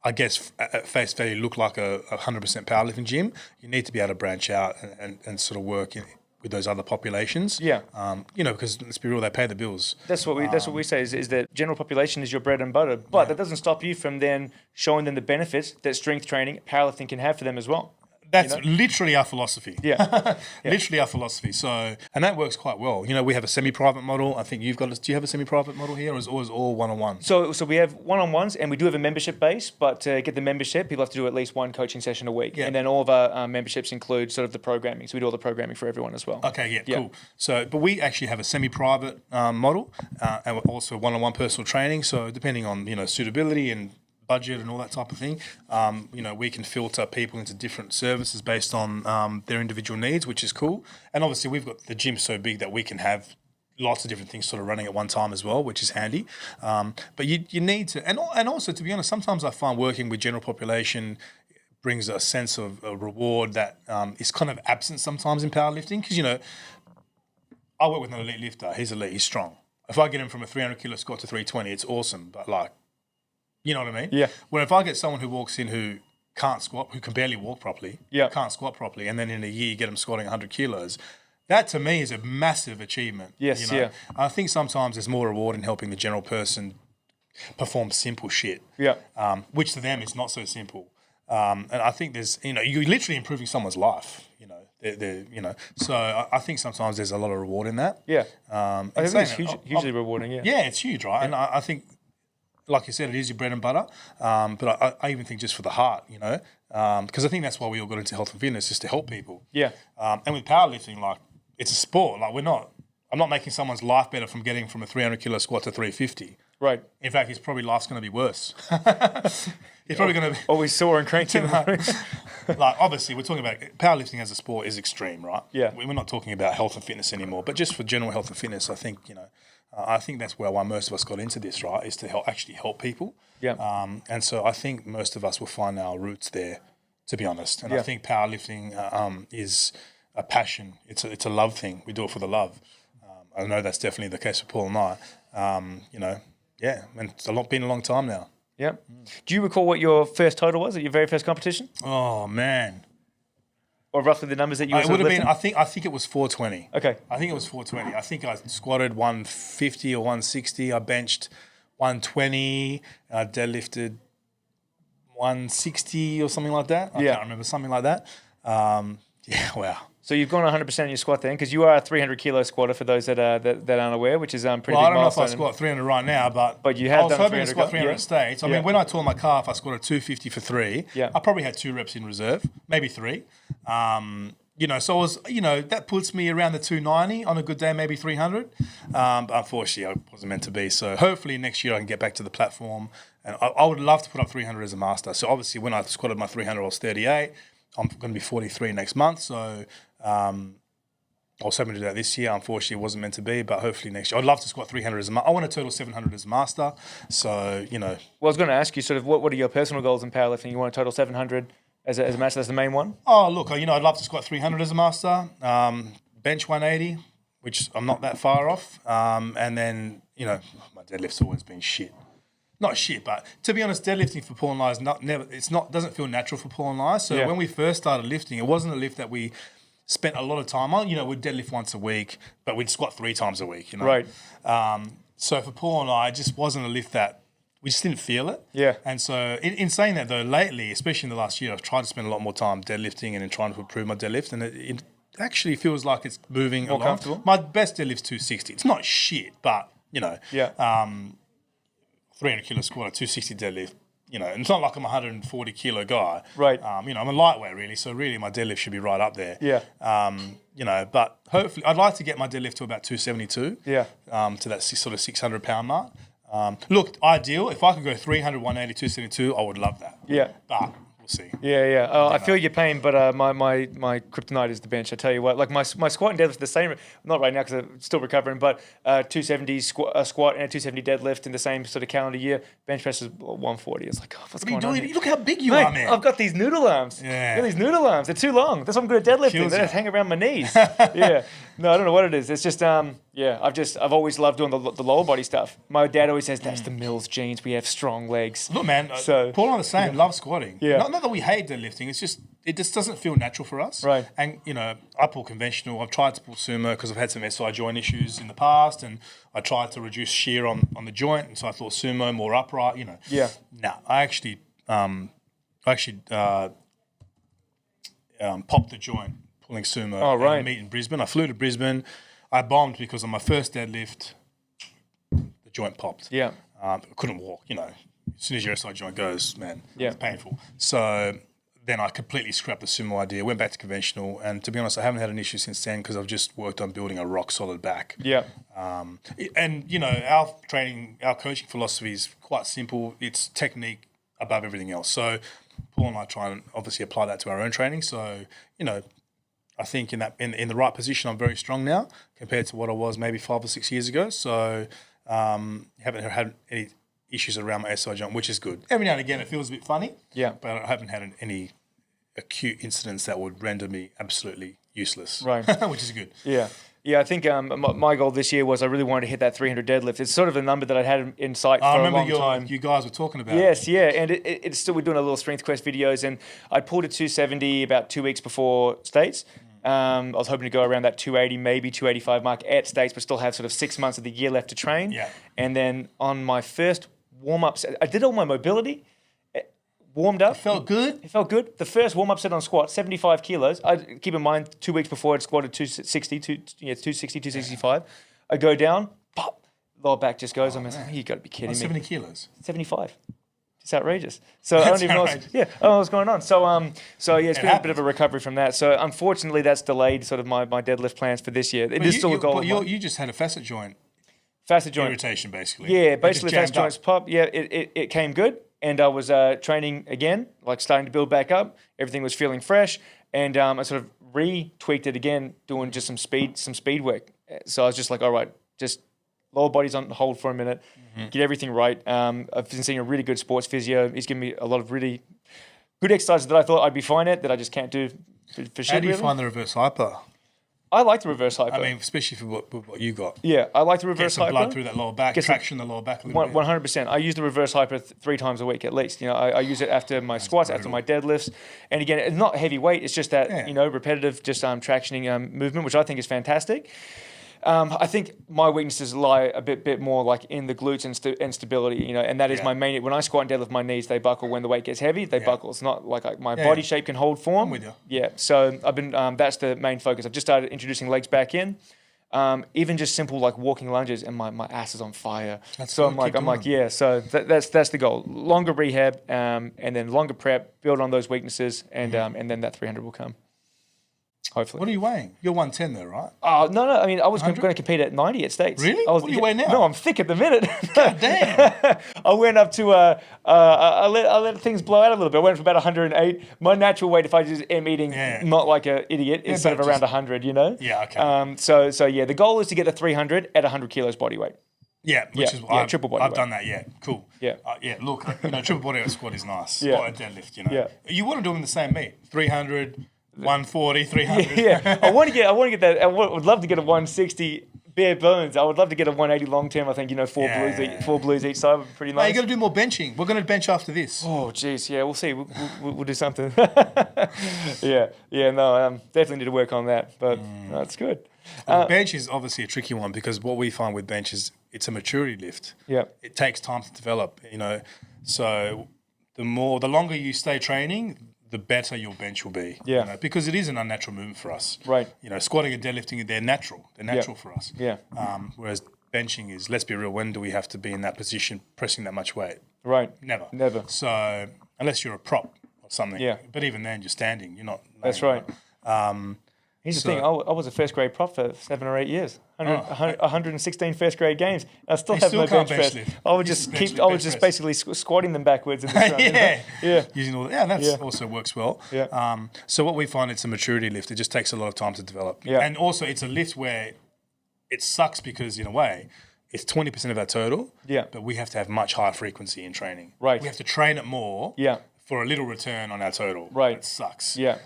I guess at face value look like a 100% powerlifting gym, you need to be able to branch out and sort of work with those other populations. Yeah. You know, because let's be real, they pay the bills. That's what we say is that general population is your bread and butter, but that doesn't stop you from then showing them the benefits that strength training, powerlifting can have for them as well. That's literally our philosophy. Yeah. Literally our philosophy. So, and that works quite well. You know, we have a semi-private model. I think do you have a semi-private model here, or is it all one-on-one? So we have one-on-ones, and we do have a membership base, but to get the membership, people have to do at least one coaching session a week. Yeah. And then all of our memberships include sort of the programming. So we do all the programming for everyone as well. Okay, cool. So, but we actually have a semi-private model, and also one-on-one personal training. So depending on, you know, suitability and budget and all that type of thing, you know, we can filter people into different services based on their individual needs, which is cool. And obviously we've got the gym so big that we can have lots of different things sort of running at one time as well, which is handy. But you need to, and also to be honest, sometimes I find working with general population brings a sense of a reward that is kind of absent sometimes in powerlifting, because, you know, I work with an elite lifter. He's elite, he's strong. If I get him from a 300 kilo squat to 320, it's awesome. But like, you know what I mean? Yeah. Where if I get someone who walks in who can't squat, who can barely walk properly, can't squat properly, and then in a year you get them squatting 100 kilos, that to me is a massive achievement. Yes, you know? I think sometimes there's more reward in helping the general person perform simple shit, which to them is not so simple. And I think there's, you know, you're literally improving someone's life, you know. You know, so I think sometimes there's a lot of reward in that. Yeah. I think it's hugely rewarding, Yeah, it's huge, right? Yeah. And I think, like you said, it is your bread and butter. But I even think just for the heart, you know, because I think that's why we all got into health and fitness, is to help people. Yeah. And with powerlifting, like, it's a sport. Like, I'm not making someone's life better from getting from a 300 kilo squat to 350. Right. In fact, his probably life's going to be worse. He's probably going to be always sore and cranky. Like, obviously, we're talking about powerlifting as a sport is extreme, right? Yeah. We're not talking about health and fitness anymore, but just for general health and fitness, I think, you know, I think that's why most of us got into this, right? Is to help people. Yeah. And so I think most of us will find our roots there, to be honest. And I think powerlifting is a passion. It's a love thing. We do it for the love. I know that's definitely the case for Paul and I. You know, and it's been a long time now. Yeah. Do you recall what your first total was at your very first competition? Oh man. Or roughly the numbers that you were It would have been. lifting? I think it was 420. Okay. I think it was 420. I think I squatted 150 or 160. I benched 120. I deadlifted 160 or something like that. I can't remember, something like that. Wow. So you've gone 100% in your squat then, because you are a 300 kilo squatter for those that aren't aware, which is pretty big milestone. I don't know if I squat 300 right now, but you have I was hoping to squat 300 at States. I mean, when I tore my calf, I squatted 250 for 3. Yeah. I probably had 2 reps in reserve, maybe 3. You know, so I was, you know, that puts me around the 290 on a good day, maybe 300. But unfortunately, I wasn't meant to be. So hopefully next year I can get back to the platform. And I would love to put up 300 as a master. So obviously when I squatted my 300, I was 38. I'm going to be 43 next month. So I was hoping to do that this year. Unfortunately, it wasn't meant to be, but hopefully next year. I'd love to squat 300 as a master. I want a total 700 as a master. So, you know. Well, I was going to ask you sort of what are your personal goals in powerlifting? You want a total 700 as a master? That's the main one? Oh, look, you know, I'd love to squat 300 as a master. Bench 180, which I'm not that far off. And then, you know, my deadlift's always been shit. Not shit, but to be honest, deadlifting for Paul and I is doesn't feel natural for Paul and I. So when we first started lifting, it wasn't a lift that we spent a lot of time on. You know, we'd deadlift once a week, but we'd squat 3 times a week, you know. Right. So for Paul and I, it just wasn't a lift that we just didn't feel it. Yeah. And so in saying that though, lately, especially in the last year, I've tried to spend a lot more time deadlifting and then trying to improve my deadlift, and it actually feels like it's moving More along. comfortable? My best deadlift's 260. It's not shit, but 300 kilo squat, a 260 deadlift. And it's not like I'm a 140 kilo guy. Right. I'm a lightweight really, so really my deadlift should be right up there. Yeah. But hopefully I'd like to get my deadlift to about 272. Yeah. To that sort of 600 pound mark. Look, ideal. If I could go 300, 180, 272, I would love that. Yeah. But we'll see. Yeah. I feel your pain, but my kryptonite is the bench. I tell you what, like my squat and deadlift is the same. Not right now because I'm still recovering, but 270 squat and a 270 deadlift in the same sort of calendar year. Bench press is 140. It's like, what's going on here? Look how big you Mate, are, man. I've got these noodle arms. Yeah. I've got these noodle arms. They're too long. That's why I'm good at deadlifting. Kills They you. just hang around my knees. Yeah. No, I don't know what it is. It's just I've always loved doing the lower body stuff. My dad always says that's the Mills genes. We have strong legs. Look, man, So- Paul and I are the same. Love squatting. Yeah. Not that we hate deadlifting. It's just it just doesn't feel natural for us. Right. And I pull conventional. I've tried to pull sumo because I've had some SI joint issues in the past, and I tried to reduce shear on the joint, and so I thought sumo more upright. Yeah. No, I actually popped the joint pulling sumo. Oh, right. At a meet in Brisbane. I flew to Brisbane. I bombed because on my first deadlift, the joint popped. Yeah. I couldn't walk, As soon as your SI joint goes, man, Yeah. it's painful. So then I completely scrapped the sumo idea, went back to conventional, and to be honest, I haven't had an issue since then because I've just worked on building a rock solid back. Yeah. Our coaching philosophy is quite simple. It's technique above everything else. So Paul and I try and obviously apply that to our own training. So, I think in the right position, I'm very strong now compared to what I was maybe 5 or 6 years ago. So haven't had any issues around my SI joint, which is good. Every now and again, it feels a bit funny. Yeah. But I haven't had any acute incidents that would render me absolutely useless. Right. Which is good. Yeah. Yeah, I think my goal this year was I really wanted to hit that 300 deadlift. It's sort of a number that I'd had in sight for a long time. You guys were talking about Yes, yeah, and it's still, we're doing a little Strength Quest videos, and I pulled a 270 about 2 weeks before States. I was hoping to go around that 280, maybe 285 mark at States, but still have sort of 6 months of the year left to train. Yeah. And then on my first warm-up set, I did all my mobility, warmed up. Felt good? It felt good. The first warm-up set on squat, 75 kilos. I keep in mind 2 weeks before I'd squatted 265. I go down, pop, lower back just goes. I'm like, you got to be kidding me. 70 kilos. 75. It's outrageous. So I don't even know. I don't know what's going on. So it's been a bit of a recovery from that. So unfortunately, that's delayed sort of my deadlift plans for this year. It is still a goal. But you just had a facet joint irritation, basically. Yeah, basically facet joints pop. Yeah, it came good, and I was training again, like starting to build back up. Everything was feeling fresh, and I sort of re-tweaked it again, doing just some speed work. So I was just like, all right, just lower body's on hold for a minute, get everything right. I've been seeing a really good sports physio. He's given me a lot of really good exercises that I thought I'd be fine at that I just can't do for shit. How do you find the reverse hyper? I like the reverse hyper. I mean, especially for what you got. Yeah, I like the Get reverse some hyper. blood through that lower back, traction the lower back a little bit. 100%. I use the reverse hyper 3 times a week at least. I use it after my squats, after my deadlifts. And again, it's not heavy weight. It's just that, repetitive, just tractioning movement, which I think is fantastic. I think my weaknesses lie a bit more like in the glutes and stability, and that is my main. When I squat and deadlift, my knees, they buckle. When the weight gets heavy, they buckle. It's not like my body shape can hold form. I'm with you. Yeah, so I've been. That's the main focus. I've just started introducing legs back in. Even just simple like walking lunges, and my ass is on fire. So I'm like, yeah. So that's the goal. Longer rehab, and then longer prep. Build on those weaknesses, and then that 300 will come. Hopefully. What are you weighing? You're 110 though, right? Oh, no. I mean, I was going to compete at 90 at States. Really? What do you weigh now? No, I'm thick at the minute. God damn. I went up to, I let things blow out a little bit. I went from about 108. My natural weight, if I just am eating not like an idiot, is sort of around 100, Yeah, okay. So yeah, the goal is to get to 300 at 100 kilos body weight. Yeah, triple body weight. I've done that, cool. Yeah. Look, triple body weight squat is nice. Yeah. Or a deadlift, Yeah. You want to do them in the same meet, 300, 140, 300. Yeah, I want to get that. I would love to get a 160 bare bones. I would love to get a 180 long term. I think, four blues each side would be pretty Mate, nice. you got to do more benching. We're going to bench after this. Oh, geez. Yeah, we'll see. We'll do something. Yeah. No, definitely need to work on that. But that's good. Bench is obviously a tricky one because what we find with bench is it's a maturity lift. Yeah. It takes time to develop, So the longer you stay training, the better your bench will be. Yeah. Because it is an unnatural movement for us. Right. Squatting and deadlifting, they're natural. They're natural for us. Yeah. Whereas benching is, let's be real, when do we have to be in that position pressing that much weight? Right. Never. So unless you're a prop or something. Yeah. But even then, you're standing. You're not. That's right. Here's the thing. I was a first grade prop for 7 or 8 years. 116 first grade games. I still have no bench press. I would just basically squatting them backwards in the front. Yeah. Using all that. Yeah, that also works well. Yeah. So what we find, it's a maturity lift. It just takes a lot of time to develop. Yeah. And also, it's a lift where it sucks because in a way, it's 20% of our total. Yeah. But we have to have much higher frequency in training. Right. We have to train it more. Yeah. For a little return on our total. Right. It sucks. Yeah.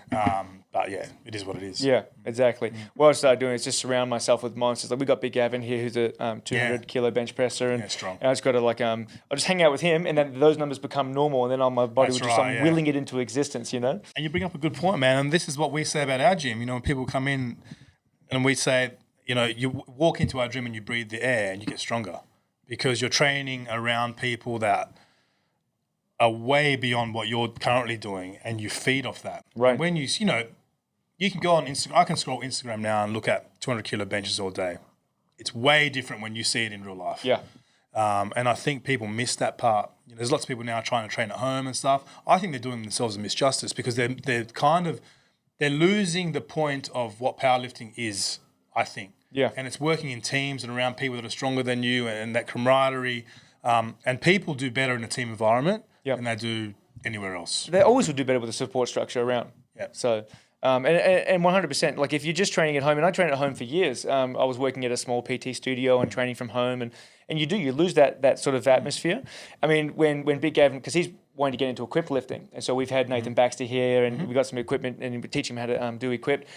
But yeah, it is what it is. Yeah, exactly. What I started doing is just surround myself with monsters. Like we got Big Gavin here, who's a 200 kilo bench presser, and strong. And I just got to I'll just hang out with him, and then those numbers become normal, and then on my body I'm willing it into existence, And you bring up a good point, man. And this is what we say about our gym. When people come in, and we say, you walk into our gym and you breathe the air, and you get stronger because you're training around people that are way beyond what you're currently doing, and you feed off that. Right. And when you can go on Instagram. I can scroll Instagram now and look at 200 kilo benches all day. It's way different when you see it in real life. Yeah. And I think people miss that part. There's lots of people now trying to train at home and stuff. I think they're doing themselves a misjustice because they're losing the point of what powerlifting is, I think. Yeah. And it's working in teams and around people that are stronger than you and that camaraderie. And people do better in a team environment than they do anywhere else. They always would do better with a support structure around. Yeah. So, and 100%, like if you're just training at home, and I trained at home for years, I was working at a small PT studio and training from home, and you lose that sort of atmosphere. I mean, when Big Gavin, because he's wanting to get into equipped lifting, and so we've had Nathan Baxter here, and we got some equipment, and we teach him how to do equipped.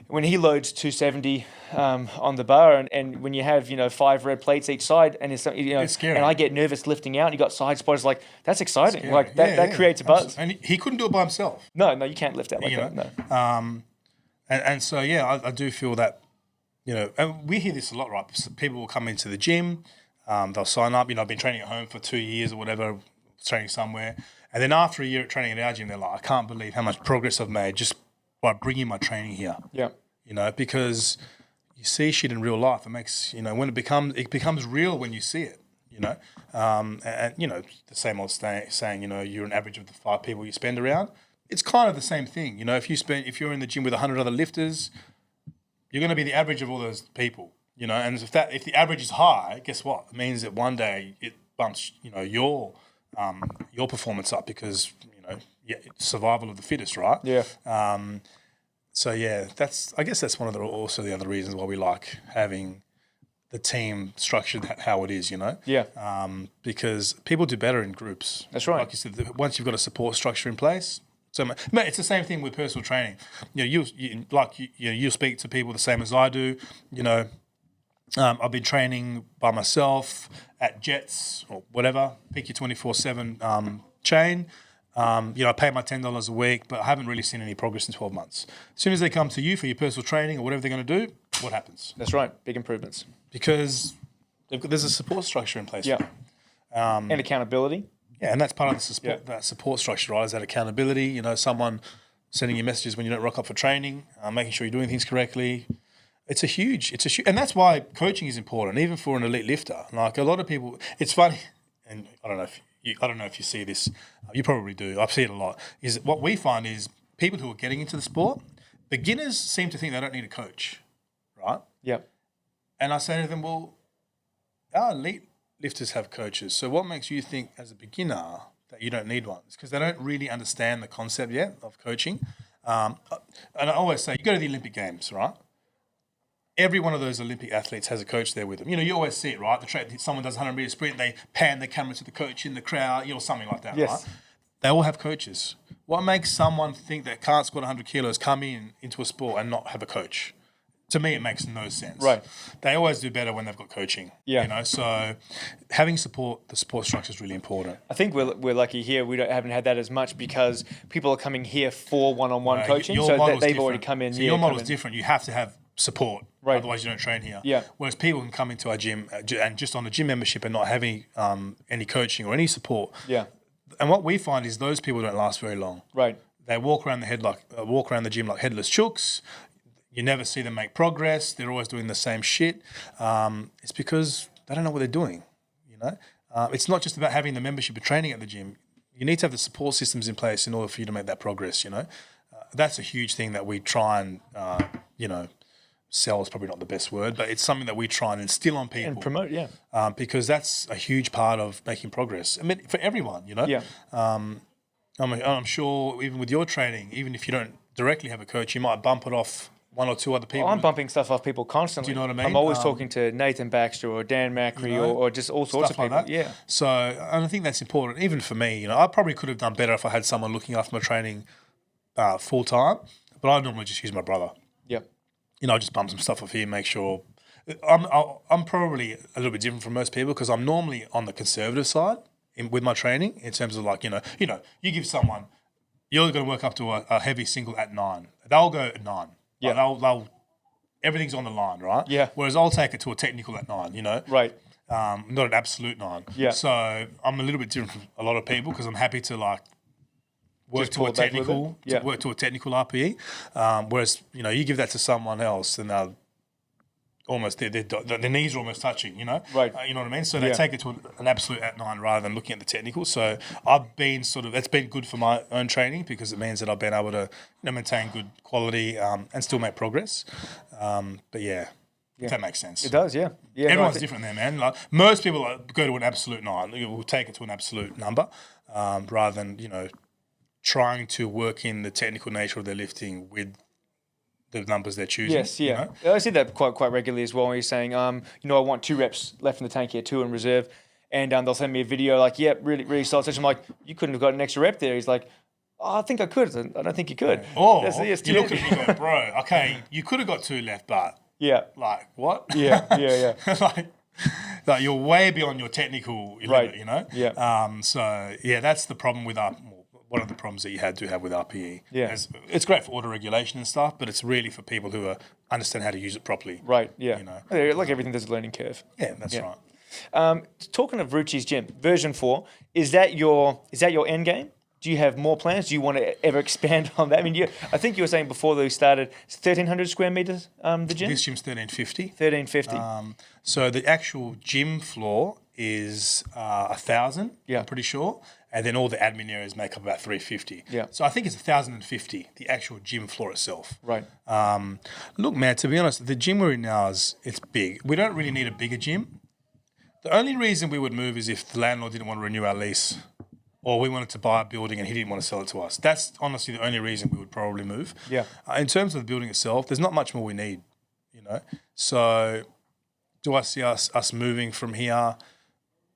When he loads 270 on the bar, and when you have 5 red plates each side, and it's scary. And I get nervous lifting out, and you got side spotters, like that's exciting. Scary. Like that creates a buzz. And he couldn't do it by himself. No, you can't lift out like that. No. And so I do feel that and we hear this a lot, right? So people will come into the gym, they'll sign up. I've been training at home for 2 years or whatever, training somewhere, and then after a year at training at our gym, they're like, I can't believe how much progress I've made just by bringing my training here. Yeah. Because you see shit in real life. It makes, when it becomes real when you see it, and the same old saying, you're an average of the 5 people you spend around. It's kind of the same thing. If you're in the gym with 100 other lifters, you're going to be the average of all those people, and if the average is high, guess what? It means that one day it bumps, your performance up because, survival of the fittest, right? Yeah. So yeah, I guess that's one of the other reasons why we like having the team structured how it is, Yeah. Because people do better in groups. That's right. Like you said, once you've got a support structure in place. So, mate, it's the same thing with personal training. You'll speak to people the same as I do. I've been training by myself at Jets or whatever. Pick your 24/7 chain. I pay my $10 a week, but I haven't really seen any progress in 12 months. As soon as they come to you for your personal training or whatever they're going to do, what happens? That's right. Big improvements. Because there's a support structure in place. Yeah. And accountability. Yeah, and that's part of the support, that support structure, right? Is that accountability? Someone sending you messages when you don't rock up for training, making sure you're doing things correctly. It's a huge, and that's why coaching is important, even for an elite lifter. Like a lot of people, it's funny, and I don't know if you see this. You probably do. I see it a lot. Is what we find is people who are getting into the sport, beginners seem to think they don't need a coach, right? Yeah. And I say to them, well, our elite lifters have coaches. So what makes you think as a beginner that you don't need one? It's because they don't really understand the concept yet of coaching. And I always say, you go to the Olympic Games, right? Every one of those Olympic athletes has a coach there with them. You always see it, right? Someone does a 100-meter sprint, they pan the camera to the coach in the crowd, something like that, yes. Right? They all have coaches. What makes someone think that can't squat 100 kilos come into a sport and not have a coach? to me, it makes no sense. Right. They always do better when they've got coaching. Yeah. You know, so having support, the support structure is really important. I think we're lucky here. We haven't had that as much because people are coming here for one-on-one coaching, Your so model's they've already different. come in. So your model's different. You have to have support, Right. otherwise you don't train here. Yeah. Whereas people can come into our gym and just on a gym membership and not having any coaching or any support. Yeah. And what we find is those people don't last very long. Right. They walk around the gym like headless chooks. You never see them make progress. They're always doing the same shit. It's because they don't know what they're doing. You know, it's not just about having the membership and training at the gym. You need to have the support systems in place in order for you to make that progress. You know, that's a huge thing that we try and sell is probably not the best word, but it's something that we try and instill on people And promote, yeah. because that's a huge part of making progress. I mean, for everyone, you know. Yeah. I'm sure even with your training, even if you don't directly have a coach, you might bump it off one or two other people. I'm bumping stuff off people constantly. Do you know what I mean? I'm always talking to Nathan Baxter or Dan Macri or just all sorts of stuff people. like that. Yeah. So, and I think that's important, even for me. You know, I probably could have done better if I had someone looking after my training full time, but I normally just use my brother. Yep. You know, I just bump some stuff off here, make sure. I'm probably a little bit different from most people because I'm normally on the conservative side with my training in terms of like, you give someone, you're going to work up to a heavy single at 9. They'll go at 9. Yeah. Like they'll everything's on the line, right? Yeah. Whereas I'll take it to a technical at 9, you know? Right. Not an absolute 9. Yeah. So I'm a little bit different from a lot of people because I'm happy to like work Just to pull a it back a little technical, bit. Yeah. work to a technical RPE. Whereas, you give that to someone else and they'll almost, their knees are almost touching, you know? Right. You know what I mean? So they take it to an absolute at 9 rather than looking at the technical. So I've been it's been good for my own training because it means that I've been able to maintain good quality and still make progress. But yeah. If that makes sense. It does, yeah. Yeah. Everyone's different there, man. Like most people go to an absolute 9. We'll take it to an absolute number rather than, trying to work in the technical nature of their lifting with the numbers they're choosing. Yes, yeah. I see that quite regularly as well. When you're saying, I want 2 reps left in the tank here, 2 in reserve, and they'll send me a video like, yep, really, really solid session. I'm like, you couldn't have got an extra rep there. He's like, oh, I think I could. I don't think you could. Or you look at me and go, bro, okay, you could have got 2 left, but like what? Yeah. like you're way beyond your technical limit, you know? Yeah. So yeah, that's the problem with one of the problems that you had to have with RPE. Yeah. It's great for auto regulation and stuff, but it's really for people who understand how to use it properly. Right, yeah. You know? Like everything, there's a learning curve. Yeah, that's right. Talking of Ruccis Gym, version 4, is that your end game? Do you have more plans? Do you want to ever expand on that? I mean, I think you were saying before that we started, it's 1,300 square meters, the gym? This gym's 1,350. 1,350. So the actual gym floor is 1,000, I'm pretty sure. And then all the admin areas make up about 350. Yeah. So I think it's 1,050, the actual gym floor itself. Right. Look, man, to be honest, the gym we're in now it's big. We don't really need a bigger gym. The only reason we would move is if the landlord didn't want to renew our lease or we wanted to buy a building and he didn't want to sell it to us. That's honestly the only reason we would probably move. Yeah. In terms of the building itself, there's not much more we need, So do I see us moving from here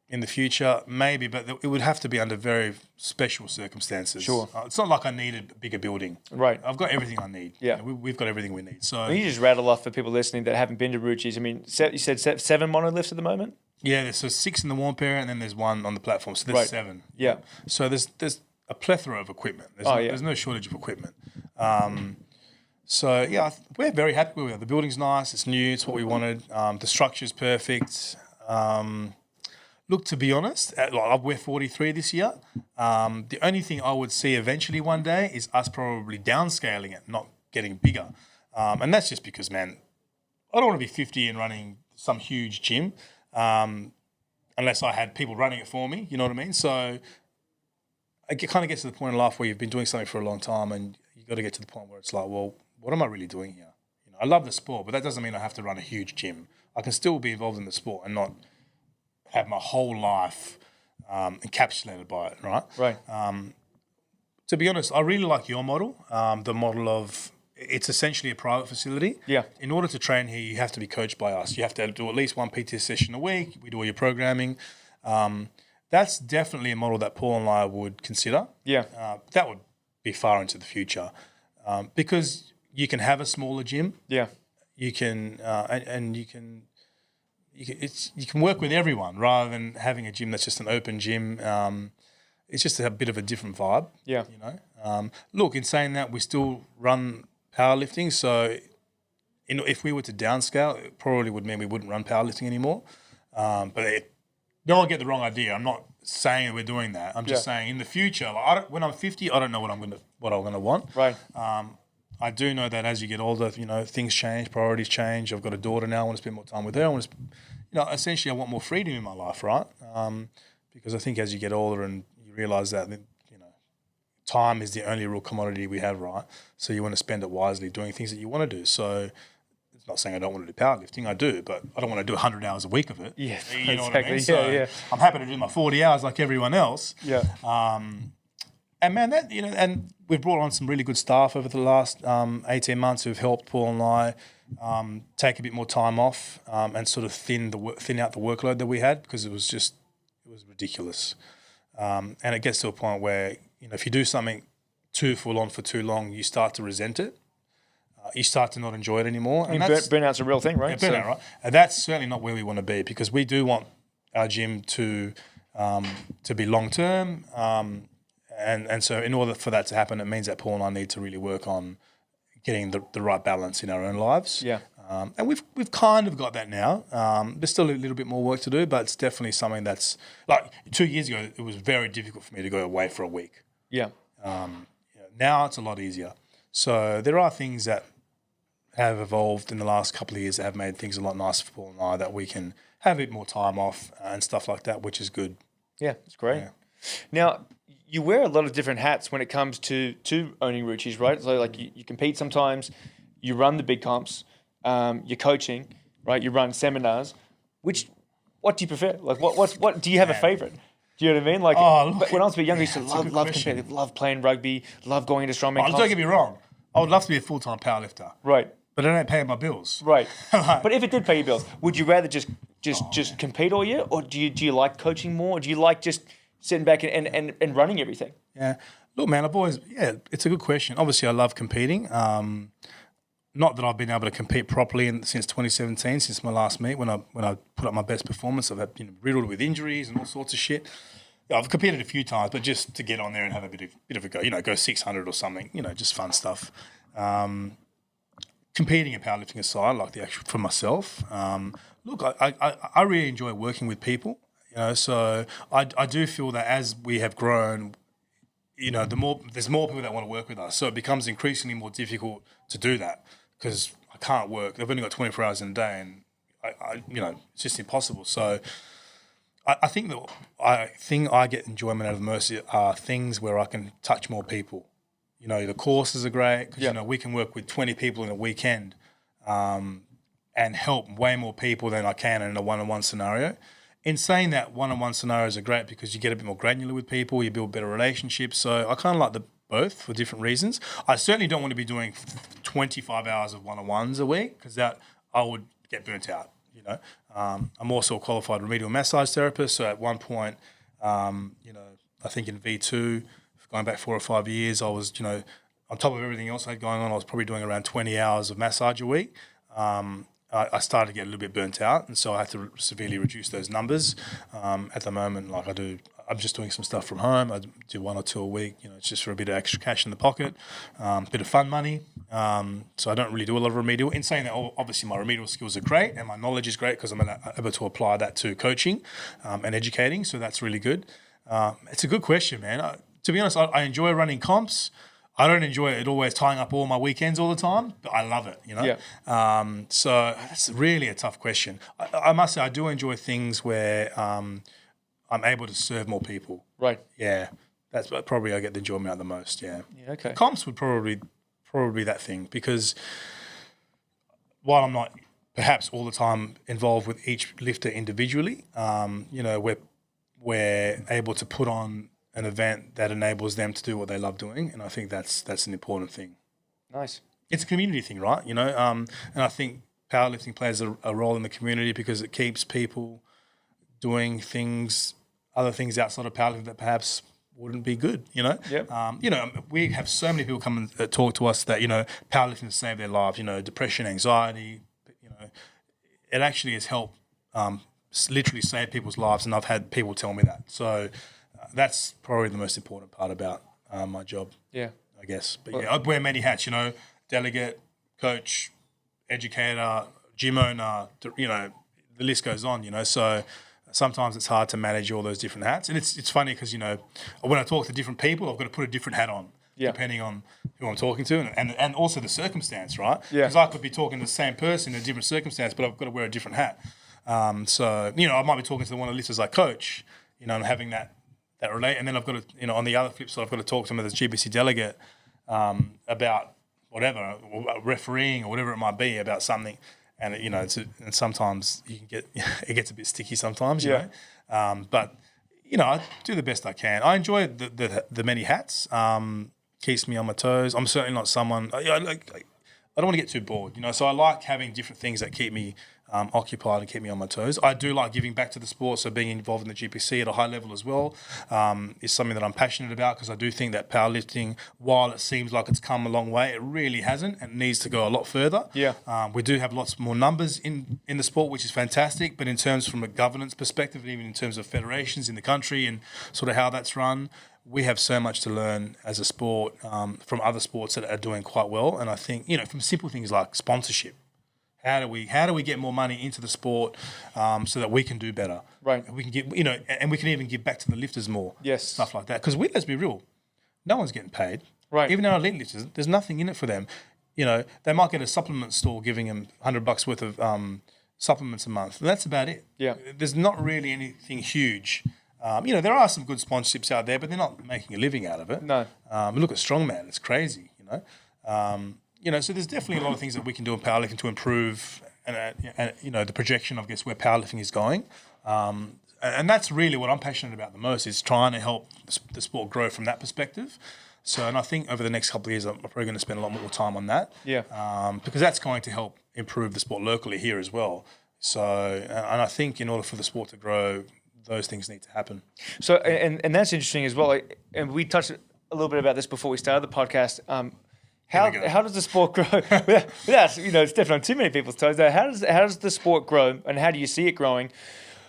in the future? Maybe, but it would have to be under very special circumstances. Sure. It's not like I need a bigger building. Right. I've got everything I need. Yeah. We've got everything we need. So You just rattle off for people listening that haven't been to Rucci's. I mean, you said 7 monoliths at the moment? yeah, there's 6 in the warm area and then there's 1 on the platform. So there's 7. Yeah. So there's a plethora of equipment. There's no shortage of equipment. So yeah, we're very happy with it. The building's nice. It's new. It's what we wanted. The structure's perfect. Look, to be honest, we're 43 this year. The only thing I would see eventually one day is us probably downscaling it, not getting bigger. And that's just because, man, I don't want to be 50 and running some huge gym unless I had people running it for me. You know what I mean? So it kind of gets to the point in life where you've been doing something for a long time and you got to get to the point where it's like, well, what am I really doing here? I love the sport, but that doesn't mean I have to run a huge gym. I can still be involved in the sport and not have my whole life encapsulated by it, right? Right. To be honest, I really like your model, the model of it's essentially a private facility. Yeah. In order to train here, you have to be coached by us. You have to do at least 1 PT session a week. We do all your programming. That's definitely a model that Paul and I would consider. Yeah. That would be far into the future because you can have a smaller gym. Yeah. you can and you can work with everyone rather than having a gym that's just an open gym. It's just a bit of a different vibe. Yeah. You know. Look, in saying that, we still run powerlifting. So, if we were to downscale, it probably would mean we wouldn't run powerlifting anymore. Don't get the wrong idea. I'm not saying that we're doing that. I'm just saying in the future, like when I'm 50, I don't know what I'm gonna want. Right. I do know that as you get older, things change, priorities change. I've got a daughter now. I want to spend more time with her. I want to, essentially, I want more freedom in my life, right? Because I think as you get older and you realise that, time is the only real commodity we have, right? So you want to spend it wisely doing things that you want to do. So it's not saying I don't want to do powerlifting. I do, but I don't want to do 100 hours a week of it. Yeah, you know what I mean? exactly. So I'm happy to do my 40 hours like everyone else. Yeah. And man, and we've brought on some really good staff over the last 18 months who've helped Paul and I take a bit more time off and sort of thin out the workload that we had, because it was ridiculous. And it gets to a point where, if you do something too full on for too long, you start to resent it. You start to not enjoy it anymore. I mean, burnout's a real thing, right? Yeah, burnout, right? And that's certainly not where we want to be, because we do want our gym to be long term. And so in order for that to happen, it means that Paul and I need to really work on getting the right balance in our own lives. Yeah. And we've kind of got that now. There's still a little bit more work to do, but it's definitely something that's, like 2 years ago, it was very difficult for me to go away for a week. Yeah. Now it's a lot easier. So there are things that have evolved in the last couple of years that have made things a lot nicer for Paul and I, that we can have a bit more time off and stuff like that, which is good. Yeah, it's great. Yeah. Now, you wear a lot of different hats when it comes to owning Ruccis, right? So like you compete sometimes, you run the big comps, you're coaching, right? You run seminars. What do you prefer? Like what do you have a favorite? Do you know what I mean? Like when I was a bit younger, I used to love competing, love playing rugby, love going into strongman comps. Don't get me wrong. I would love to be a full-time powerlifter. Right. But it ain't paying my bills. Right. But if it did pay your bills, would you rather just compete all year, or do you like coaching more? Or do you like just sitting back and running everything? Yeah. Look, man, it's a good question. Obviously, I love competing. Not that I've been able to compete properly since 2017, since my last meet, when I put up my best performance. I've had riddled with injuries and all sorts of shit. I've competed a few times, but just to get on there and have a bit of a go, go 600 or something, just fun stuff. Competing and powerlifting aside, like for myself, look, I really enjoy working with people. So I do feel that as we have grown, there's more people that want to work with us. So it becomes increasingly more difficult to do that, because I can't work. I've only got 24 hours in a day, and it's just impossible. So I think the thing I get enjoyment out of the most are things where I can touch more people. The courses are great because we can work with 20 people in a weekend and help way more people than I can in a one-on-one scenario. In saying that, one-on-one scenarios are great because you get a bit more granular with people, you build better relationships. So I kind of like both for different reasons. I certainly don't want to be doing 25 hours of one-on-ones a week, because that I would get burnt out. I'm also a qualified remedial massage therapist. So at one point, I think in V2, going back 4 or 5 years, I was, on top of everything else I had going on, I was probably doing around 20 hours of massage a week. I started to get a little bit burnt out, and so I had to severely reduce those numbers. At the moment, I'm just doing some stuff from home. I do 1 or 2 a week. It's just for a bit of extra cash in the pocket, bit of fun money. So I don't really do a lot of remedial. In saying that, obviously my remedial skills are great and my knowledge is great, because I'm able to apply that to coaching and educating. So that's really good. It's a good question, man. To be honest, I enjoy running comps. I don't enjoy it always tying up all my weekends all the time, but I love it, Yeah. So that's really a tough question. I must say I do enjoy things where I'm able to serve more people. Right. Yeah. That's probably I get the enjoyment out the most, yeah. Yeah, okay. Comps would probably be that thing, because while I'm not perhaps all the time involved with each lifter individually, we're able to put on an event that enables them to do what they love doing, and I think that's an important thing. Nice. It's a community thing, right? And I think powerlifting plays a role in the community, because it keeps people doing other things outside of powerlifting that perhaps wouldn't be good. Yep. We have so many people come and talk to us that powerlifting has saved their lives. Depression, anxiety, it actually has helped literally save people's lives, and I've had people tell me that. So that's probably the most important part about my job. Yeah. I guess. But I wear many hats, delegate, coach, educator, gym owner, the list goes on, So sometimes it's hard to manage all those different hats. And it's funny because, when I talk to different people, I've got to put a different hat on. Yeah. Depending on who I'm talking to and also the circumstance, right? Yeah. Because I could be talking to the same person in a different circumstance, but I've got to wear a different hat. So, I might be talking to one of the lifters I coach, and having that relate. And then I've got to, on the other flip side, I've got to talk to them as a GBC delegate about whatever, or refereeing or whatever it might be about something. And, and sometimes you can it gets a bit sticky sometimes, you know. But, I do the best I can. I enjoy the many hats. Keeps me on my toes. I'm certainly not someone. I don't want to get too bored, So I like having different things that keep me occupied and keep me on my toes. I do like giving back to the sport, so being involved in the GPC at a high level as well is something that I'm passionate about, because I do think that powerlifting, while it seems like it's come a long way, it really hasn't and needs to go a lot further. Yeah. We do have lots more numbers in the sport, which is fantastic, but in terms from a governance perspective, even in terms of federations in the country and sort of how that's run, we have so much to learn as a sport from other sports that are doing quite well. And I think, from simple things like sponsorship, how do we get more money into the sport so that we can do better? Right. We can give, and we can even give back to the lifters more. Yes. Stuff like that. Because let's be real, no one's getting paid. Right. Even our elite lifters, there's nothing in it for them. They might get a supplement store giving them $100 worth of supplements a month. And that's about it. Yeah. There's not really anything huge. There are some good sponsorships out there, but they're not making a living out of it. No. Look at Strongman; it's crazy. So there's definitely a lot of things that we can do in powerlifting to improve, and the projection of where powerlifting is going. And that's really what I'm passionate about the most, is trying to help the sport grow from that perspective. So, and I think over the next couple of years, I'm probably going to spend a lot more time on that. Yeah. Because that's going to help improve the sport locally here as well. So, and I think in order for the sport to grow, those things need to happen. So, and that's interesting as well. And we touched a little bit about this before we started the podcast. How does the sport grow? without stepping on too many people's toes, though, how does the sport grow, and how do you see it growing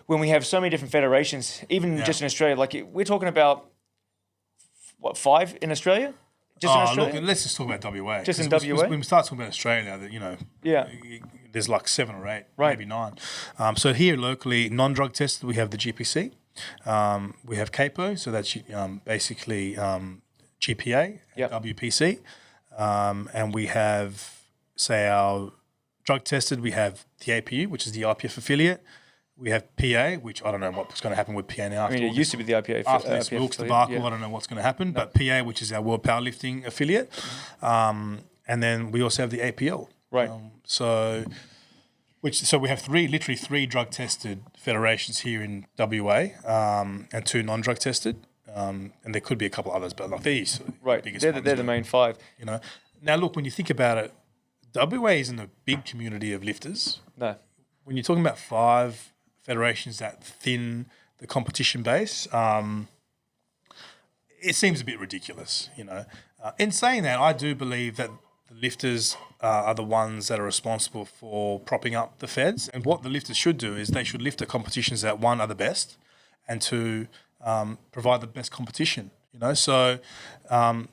when we have so many different federations, even just in Australia? Like, we're talking about, 5 in Australia? Just in Australia? Look, let's just talk about WA. Just in WA? When we start talking about Australia, there's like 7 or 8, maybe 9. So here locally, non-drug tested, we have the GPC. We have CAPO, so that's basically GPA, WPC. And we have, say, our drug tested, we have the APU, which is the IPF affiliate. We have PA, which I don't know what's going to happen with PA now. It used to be the IPA. After this Wilkes debacle, I don't know what's going to happen. But PA, which is our World Powerlifting affiliate. And then we also have the APL. Right. So we have literally three drug-tested federations here in WA and 2 non-drug tested. And there could be a couple others, but like these, right? They're the main 5. Now look, when you think about it, WA isn't a big community of lifters. No. When you're talking about 5 federations that thin the competition base, it seems a bit ridiculous. In saying that, I do believe that the lifters are the ones that are responsible for propping up the feds, and what the lifters should do is they should lift the competitions that, 1, are the best, and 2, provide the best competition, So, and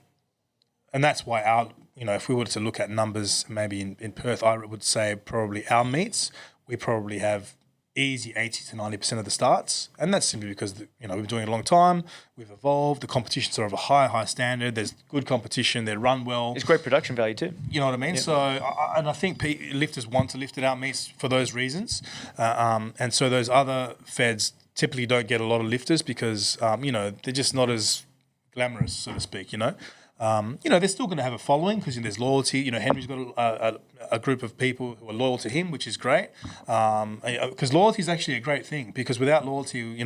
that's why if we were to look at numbers, maybe in Perth, I would say probably our meets, we probably have easy 80 to 90% of the starts. And that's simply because, we've been doing it a long time. We've evolved. The competitions are of a high standard. There's good competition. They run well. It's great production value too. You know what I mean? Yeah. So, I think lifters want to lift it out meets for those reasons. And so those other feds typically don't get a lot of lifters because, they're just not as glamorous, so to speak, they're still going to have a following because there's loyalty. Henry's got a group of people who are loyal to him, which is great. Because loyalty is actually a great thing, because without loyalty,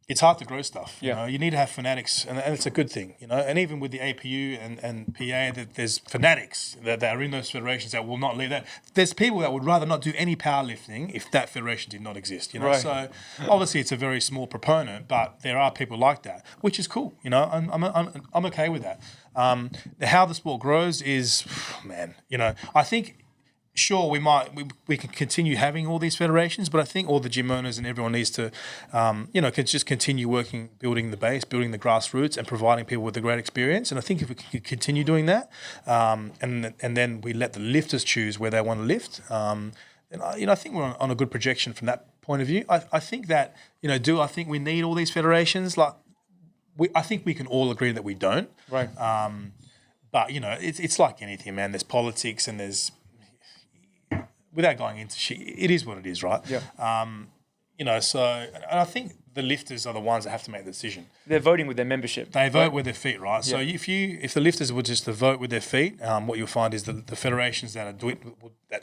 it's hard to grow stuff. Yeah. You need to have fanatics, and it's a good thing. And even with the APU and PA, that there's fanatics that are in those federations that will not leave that. There's people that would rather not do any powerlifting if that federation did not exist. Right. So obviously it's a very small proponent, but there are people like that, which is cool. I'm okay with that. How the sport grows is, I think sure, we can continue having all these federations, but I think all the gym owners and everyone needs to, can just continue working, building the base, building the grassroots, and providing people with a great experience. And I think if we can continue doing that, and then we let the lifters choose where they want to lift, then I think we're on a good projection from that point of view. I think that do I think we need all these federations? I think we can all agree that we don't. Right. But it's like anything, man. There's politics and there's without going into shit, it is what it is, right? Yeah. So and I think the lifters are the ones that have to make the decision. They're voting with their membership. They vote with their feet, right? Yeah. So if the lifters were just to vote with their feet, what you'll find is the federations that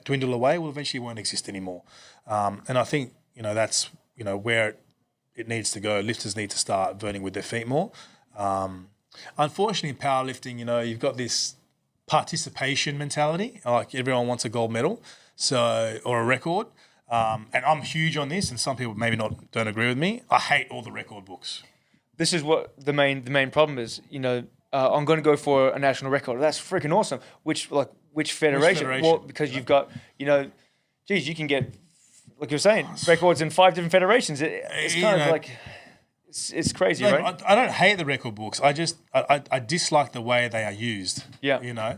dwindle away will eventually won't exist anymore. And I think that's where it needs to go. Lifters need to start voting with their feet more. Unfortunately, in powerlifting, you've got this participation mentality. Like everyone wants a gold medal. Or a record, and I'm huge on this, and some people maybe don't agree with me. I hate all the record books. This is what the main problem is. I'm going to go for a national record. That's freaking awesome. Which federation? Well, because you've got, you can get, like you're saying, records in 5 different federations. It's kind of like, it's crazy, right? I don't hate the record books. I just I dislike the way they are used. Yeah.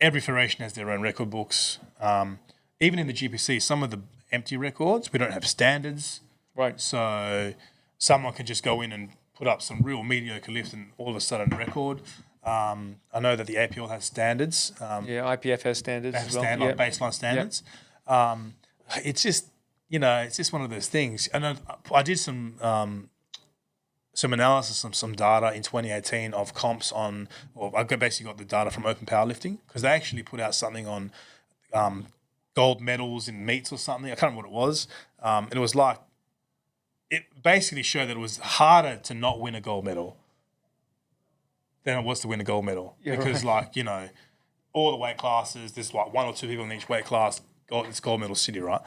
Every federation has their own record books. Even in the GPC, some of the empty records, we don't have standards. Right. So someone can just go in and put up some real mediocre lift and all of a sudden record. I know that the APL has standards. IPF has standards as well. Baseline standards. It's just, it's just one of those things. And I did some analysis of some data in 2018 of comps I basically got the data from Open Powerlifting because they actually put out something on gold medals in meets or something. I can't remember what it was. And it was it basically showed that it was harder to not win a gold medal than it was to win a gold medal. Because all the weight classes, there's 1 or 2 people in each weight class, it's gold medal city, right?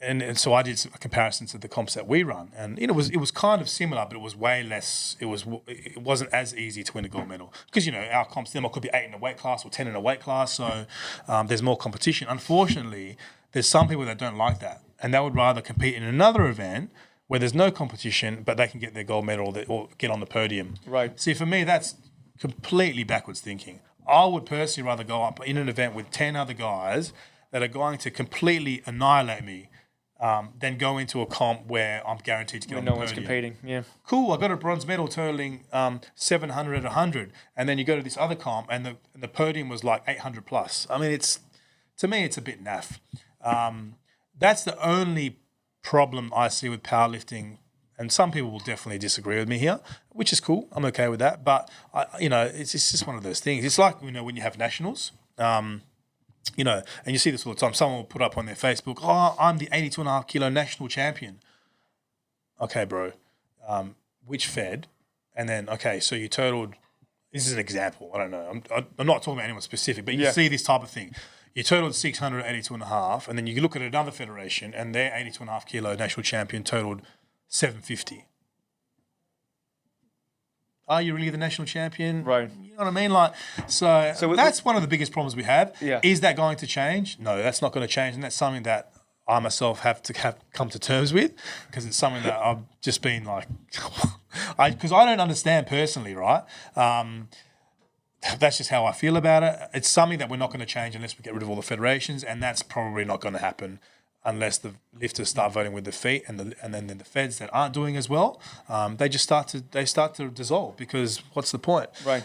And so I did a comparison to the comps that we run, and it was kind of similar, but it was way less. It wasn't as easy to win a gold medal because our comps there could be 8 in a weight class or 10 in a weight class, so there's more competition. Unfortunately, there's some people that don't like that, and they would rather compete in another event where there's no competition, but they can get their gold medal or get on the podium. Right. See, for me, that's completely backwards thinking. I would personally rather go up in an event with 10 other guys that are going to completely annihilate me. Then go into a comp where I'm guaranteed to get on the podium. No one's competing, yeah. Cool, I got a bronze medal totaling 700 at 100. And then you go to this other comp and the podium was like 800 plus. I mean, to me, it's a bit naff. That's the only problem I see with powerlifting. And some people will definitely disagree with me here, which is cool. I'm okay with that. But, it's just one of those things. It's like, when you have nationals, and you see this all the time. Someone will put up on their Facebook, I'm the 82.5 kilo national champion. Okay, bro. Which fed? And then, okay, so you totaled, this is an example. I don't know. I'm not talking about anyone specific, but you see this type of thing. You totaled 600 at 82.5, and then you look at another federation, and their 82.5 kilo national champion totaled 750. Are you really the national champion? Right. You know what I mean? So that's one of the biggest problems we have. Yeah. Is that going to change? No, that's not going to change. And that's something that I myself have come to terms with because it's something that I've just been because I don't understand personally, right? That's just how I feel about it. It's something that we're not going to change unless we get rid of all the federations, and that's probably not going to happen unless the lifters start voting with their feet, and then the feds that aren't doing as well, they start to dissolve because what's the point? Right.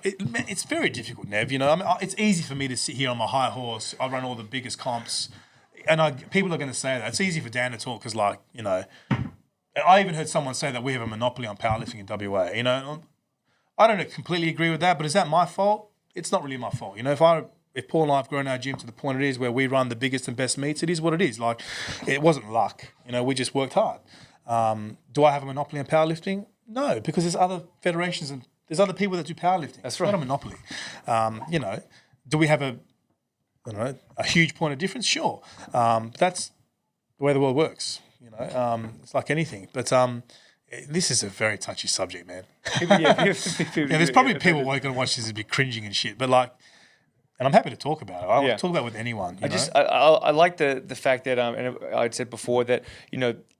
It's very difficult, Nev. It's easy for me to sit here on my high horse. I run all the biggest comps, and people are going to say that. It's easy for Dan to talk because, I even heard someone say that we have a monopoly on powerlifting in WA. I don't completely agree with that, but is that my fault? It's not really my fault. If Paul and I have grown our gym to the point it is where we run the biggest and best meets, it is what it is. It wasn't luck. We just worked hard. Do I have a monopoly on powerlifting? No, because there's other federations and there's other people that do powerlifting. That's It's right. not a monopoly. Do we have a huge point of difference? Sure. But that's the way the world works. It's like anything. But This is a very touchy subject, man. People, There's probably people who are going to watch this and be cringing and shit, but like, and I'm happy to talk about it. I'll talk about it with anyone. I like the fact that and I'd said before that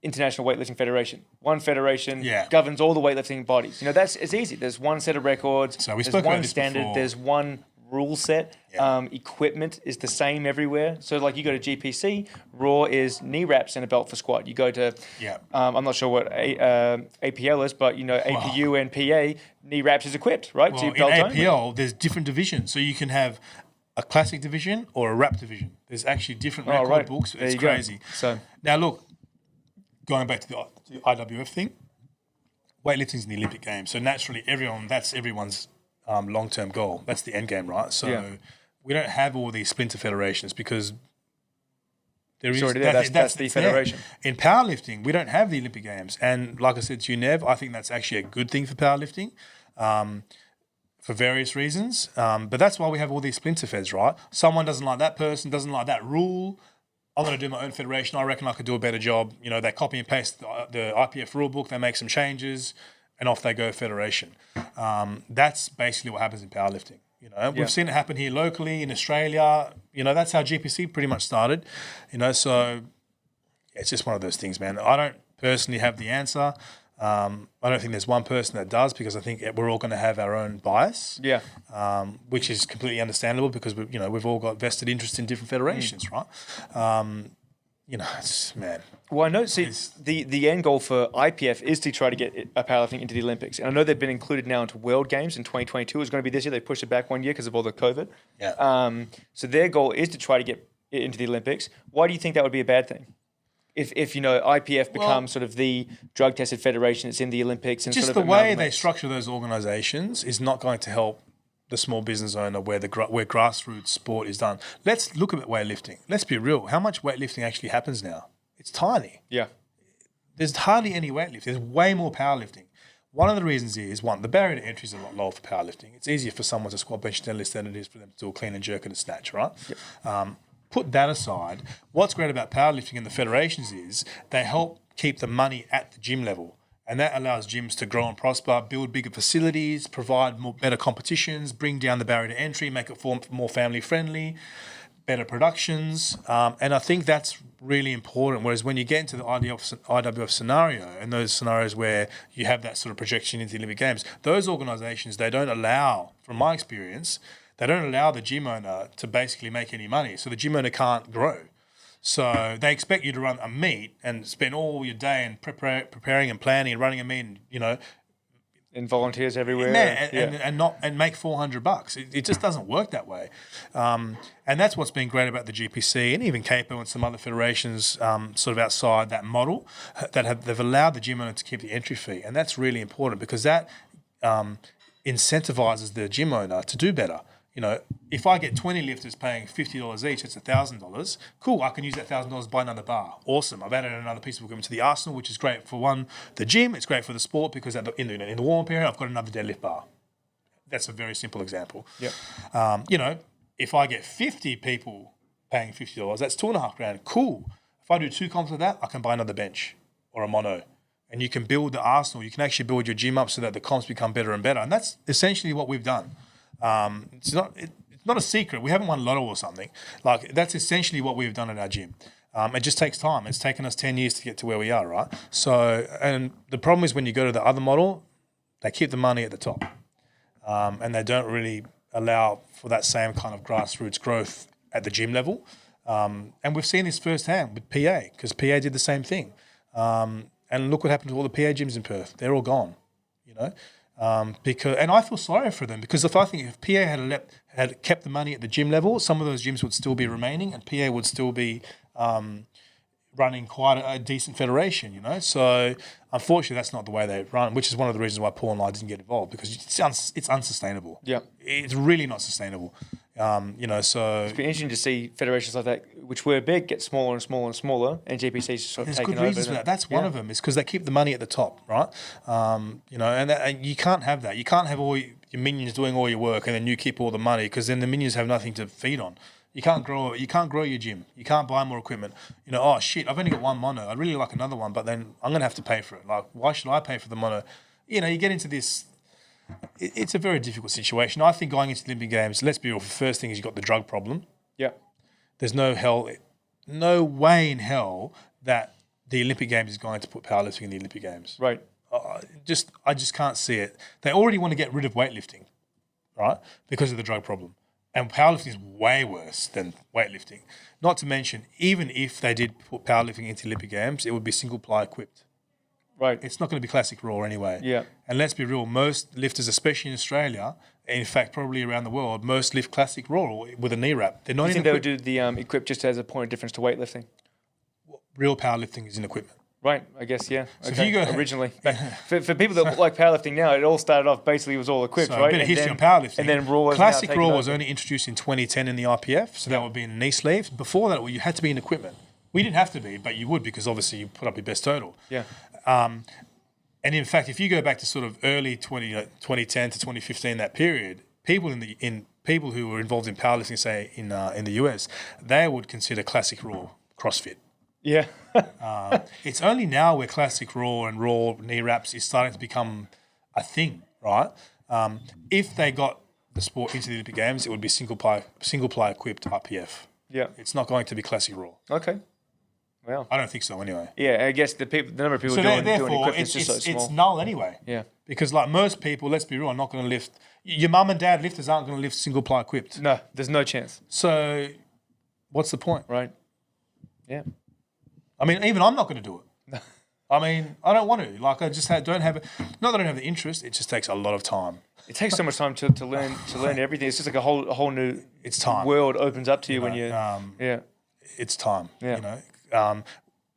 International Weightlifting Federation, one federation governs all the weightlifting bodies. It's easy. There's one set of records. So we there's spoke about one this standard. before. There's one rule set. Equipment is the same everywhere. So like you go to GPC, raw is knee wraps and a belt for squat. You go to I'm not sure what APL is, but APU and PA, knee wraps is equipped, right? Well, so in belt APL, only. there's different divisions. So you can have a classic division or a wrap division. There's actually different record books. It's crazy. So now look, going back to the IWF thing, weightlifting is in the Olympic Games. So naturally, that's everyone's long-term goal. That's the end game, right? So we don't have all these splinter federations because there is that's the federation. In powerlifting, we don't have the Olympic Games, and like I said to you, Nev, I think that's actually a good thing for powerlifting. For various reasons. But that's why we have all these splinter feds, right? Someone doesn't like that person, doesn't like that rule. I'm going to do my own federation. I reckon I could do a better job. They copy and paste the IPF rule book, they make some changes, and off they go federation. That's basically what happens in powerlifting. We've seen it happen here locally in Australia. That's how GPC pretty much started. So it's just one of those things, man. I don't personally have the answer. I don't think there's one person that does because I think we're all going to have our own bias. Which is completely understandable because we've all got vested interest in different federations, right? It's man. Well, I know. See, the end goal for IPF is to try to get powerlifting into the Olympics, and I know they've been included now into World Games in 2022. It's going to be this year. They pushed it back 1 year because of all the COVID. So their goal is to try to get it into the Olympics. Why do you think that would be a bad thing? If IPF becomes sort of the drug tested federation, it's in the Olympics, and just sort of the way they structure those organisations is not going to help the small business owner where grassroots sport is done. Let's look at weightlifting. Let's be real. How much weightlifting actually happens now? It's tiny. There's hardly any weightlifting. There's way more powerlifting. One of the reasons is, the barrier to entry is a lot lower for powerlifting. It's easier for someone to squat, bench, and deadlift than it is for them to do a clean and jerk and a snatch, right? Put that aside, what's great about powerlifting and the federations is they help keep the money at the gym level. And that allows gyms to grow and prosper, build bigger facilities, provide better competitions, bring down the barrier to entry, make it more family friendly, better productions. And I think that's really important. Whereas when you get into the IWF scenario and those scenarios where you have that sort of projection into the Olympic Games, those organisations, they don't allow, from my experience, they don't allow the gym owner to basically make any money. So the gym owner can't grow. So they expect you to run a meet and spend all your day and preparing and planning and running a meet and, and volunteers everywhere. And make $400. It just doesn't work that way. And that's what's been great about the GPC and even CAPO and some other federations sort of outside that model they've allowed the gym owner to keep the entry fee. And that's really important because that incentivizes the gym owner to do better. If I get 20 lifters paying $50 each, it's $1,000. Cool, I can use that $1,000 to buy another bar. Awesome. I've added another piece of equipment to the arsenal, which is great for the gym. It's great for the sport because in the warm period, I've got another deadlift bar. That's a very simple example. If I get 50 people paying $50, that's $2,500. Cool. If I do 2 comps of that, I can buy another bench or a mono. And you can build the arsenal. You can actually build your gym up so that the comps become better and better. And that's essentially what we've done. It's not a secret. We haven't won Lotto or something. Like that's essentially what we've done at our gym. It just takes time. It's taken us 10 years to get to where we are, right? So, and the problem is when you go to the other model, they keep the money at the top, and they don't really allow for that same kind of grassroots growth at the gym level. And we've seen this firsthand with PA because PA did the same thing. And look what happened to all the PA gyms in Perth. They're all gone, and I feel sorry for them because if PA had kept the money at the gym level, some of those gyms would still be remaining, and PA would still be running quite a decent federation. So unfortunately, that's not the way they run, which is one of the reasons why Paul and I didn't get involved because it's unsustainable. It's really not sustainable. So it's been interesting to see federations like that, which were big, get smaller and smaller and smaller, and GPC's sort of there's taking good over. Reasons for that. That's one of them. Is because they keep the money at the top, right? And you can't have that. You can't have all your minions doing all your work and then you keep all the money because then the minions have nothing to feed on. You can't grow your gym. You can't buy more equipment. You know, oh shit, I've only got one mono. I'd really like another one, but then I'm gonna have to pay for it. Like, why should I pay for the mono? You know, you get into this. It's a very difficult situation. I think going into the Olympic Games, let's be real. The first thing is you've got the drug problem. Yeah. There's no way in hell that the Olympic Games is going to put powerlifting in the Olympic Games. Right. I just can't see it. They already want to get rid of weightlifting, right? Because of the drug problem. And powerlifting is way worse than weightlifting. Not to mention, even if they did put powerlifting into the Olympic Games, it would be single ply equipped. Right. It's not going to be classic raw anyway. Yeah. And let's be real, most lifters, especially in Australia, in fact, probably around the world, most lift classic raw with a knee wrap. They're not. You think they would do the equip just as a point of difference to weightlifting? Real powerlifting is in equipment. Right, I guess, yeah. So if you go originally, for people that like powerlifting now, it all started off basically it was all equipped, so right? a bit of history on powerlifting. And then raw. Classic raw was only introduced in 2010 in the IPF, so that would be in knee sleeves. Before that, you had to be in equipment. We didn't have to be, but you would because obviously you put up your best total. Yeah. And in fact, if you go back to sort of early 2010 to 2015, that period, people people who were involved in powerlifting, say in the US, they would consider classic raw CrossFit. Yeah. It's only now where classic raw and raw knee wraps is starting to become a thing, right? If they got the sport into the Olympic Games, it would be single ply equipped IPF. Yeah. It's not going to be classic raw. Okay. Well, I don't think so anyway. yeah, I guess the number of people doing equipment is just so small. It's null anyway. Yeah. Because like most people, let's be real, are not going to lift. Your mum and dad lifters aren't going to lift single ply equipped. No, there's no chance. So what's the point? Right. Yeah. I mean, even I'm not going to do it. I mean, I don't want to. Like, I just don't have it. Not that I don't have the interest. It just takes a lot of time. It takes so much time to learn everything. It's just like a whole new world opens up to you when you It's time. Yeah. You know,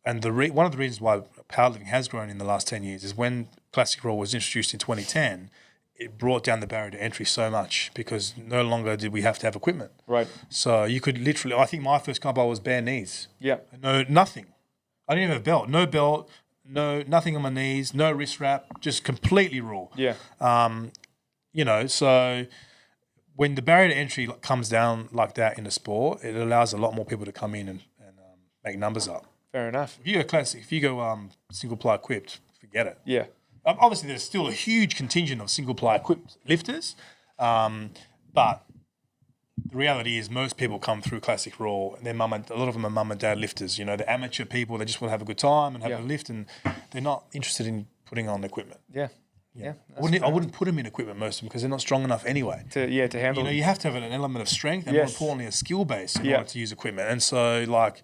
and one of the reasons why powerlifting has grown in the last 10 years is when classic raw was introduced in 2010. It brought down the barrier to entry so much because no longer did we have to have equipment. Right. So you could literally. I think my first comp I was bare knees. Yeah. No, nothing. I didn't even have a belt. No belt. No, nothing on my knees. No wrist wrap. Just completely raw. Yeah. You know, so when the barrier to entry comes down like that in the sport, it allows a lot more people to come in and make numbers up. Fair enough. If you go classic, if you go single ply equipped, forget it. Yeah. Obviously, there's still a huge contingent of single ply equipped lifters, but the reality is most people come through classic raw. And a lot of them are mum and dad lifters. You know, the amateur people, they just want to have a good time and have a lift, and they're not interested in putting on equipment. Yeah. Yeah. I wouldn't put them in equipment, most of them, because they're not strong enough anyway. To handle. You know, you have to have an element of strength and more importantly, a skill base in order to use equipment. And so, like,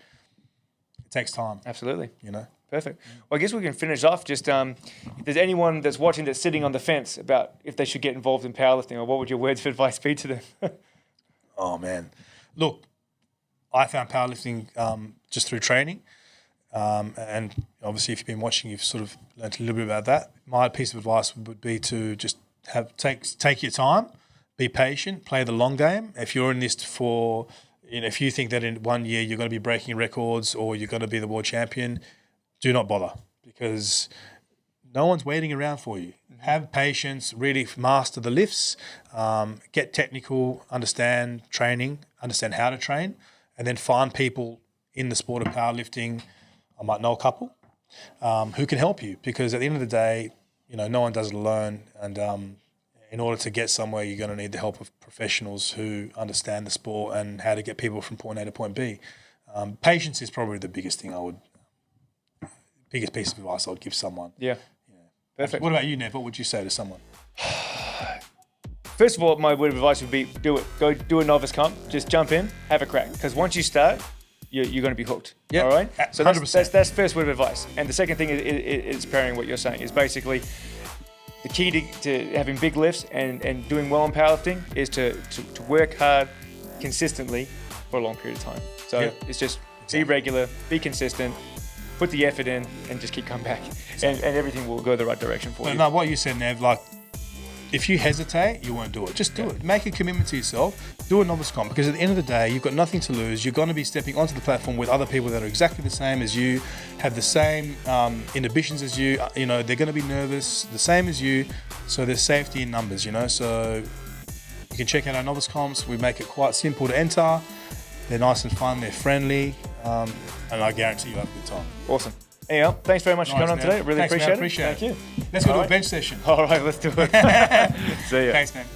it takes time. Absolutely. You know. Perfect. Well, I guess we can finish off just if there's anyone that's watching that's sitting on the fence about if they should get involved in powerlifting, or what would your words of advice be to them? Oh, man. Look, I found powerlifting just through training. And obviously, if you've been watching, you've sort of learned a little bit about that. My piece of advice would be to just take your time, be patient, play the long game. If you're in this for, if you think that in 1 year you're going to be breaking records or you're going to be the world champion, do not bother, because no one's waiting around for you. Have patience, really master the lifts, get technical, understand training, understand how to train, and then find people in the sport of powerlifting. I might know a couple who can help you, because at the end of the day, no one does it alone. And in order to get somewhere, you're going to need the help of professionals who understand the sport and how to get people from point A to point B. Patience is probably the biggest piece of advice I would give someone. Yeah. Perfect. What about you, Nev? What would you say to someone? First of all, my word of advice would be do it. Go do a novice comp. Just jump in, have a crack. Because once you start, you're going to be hooked. Yeah. All right? So 100%. That's first word of advice. And the second thing is pairing what you're saying is basically the key to having big lifts and doing well in powerlifting is to work hard consistently for a long period of time. So it's just be regular, be consistent, put the effort in, and just keep coming back. And everything will go the right direction for you. No, what you said, Nev, like, if you hesitate, you won't do it. Just do it. Make a commitment to yourself. Do a novice comp, because at the end of the day, you've got nothing to lose. You're going to be stepping onto the platform with other people that are exactly the same as you, have the same inhibitions as you. They're going to be nervous, the same as you. So there's safety in numbers, So you can check out our novice comps. We make it quite simple to enter. They're nice and fun. They're friendly, and I guarantee you'll have a good time. Awesome. Anyhow, thanks very much for coming on today. Really Thanks, man. appreciate it. Appreciate Thank it. you. Let's go All to right. a bench session. All right, let's do it. See ya. Thanks, man.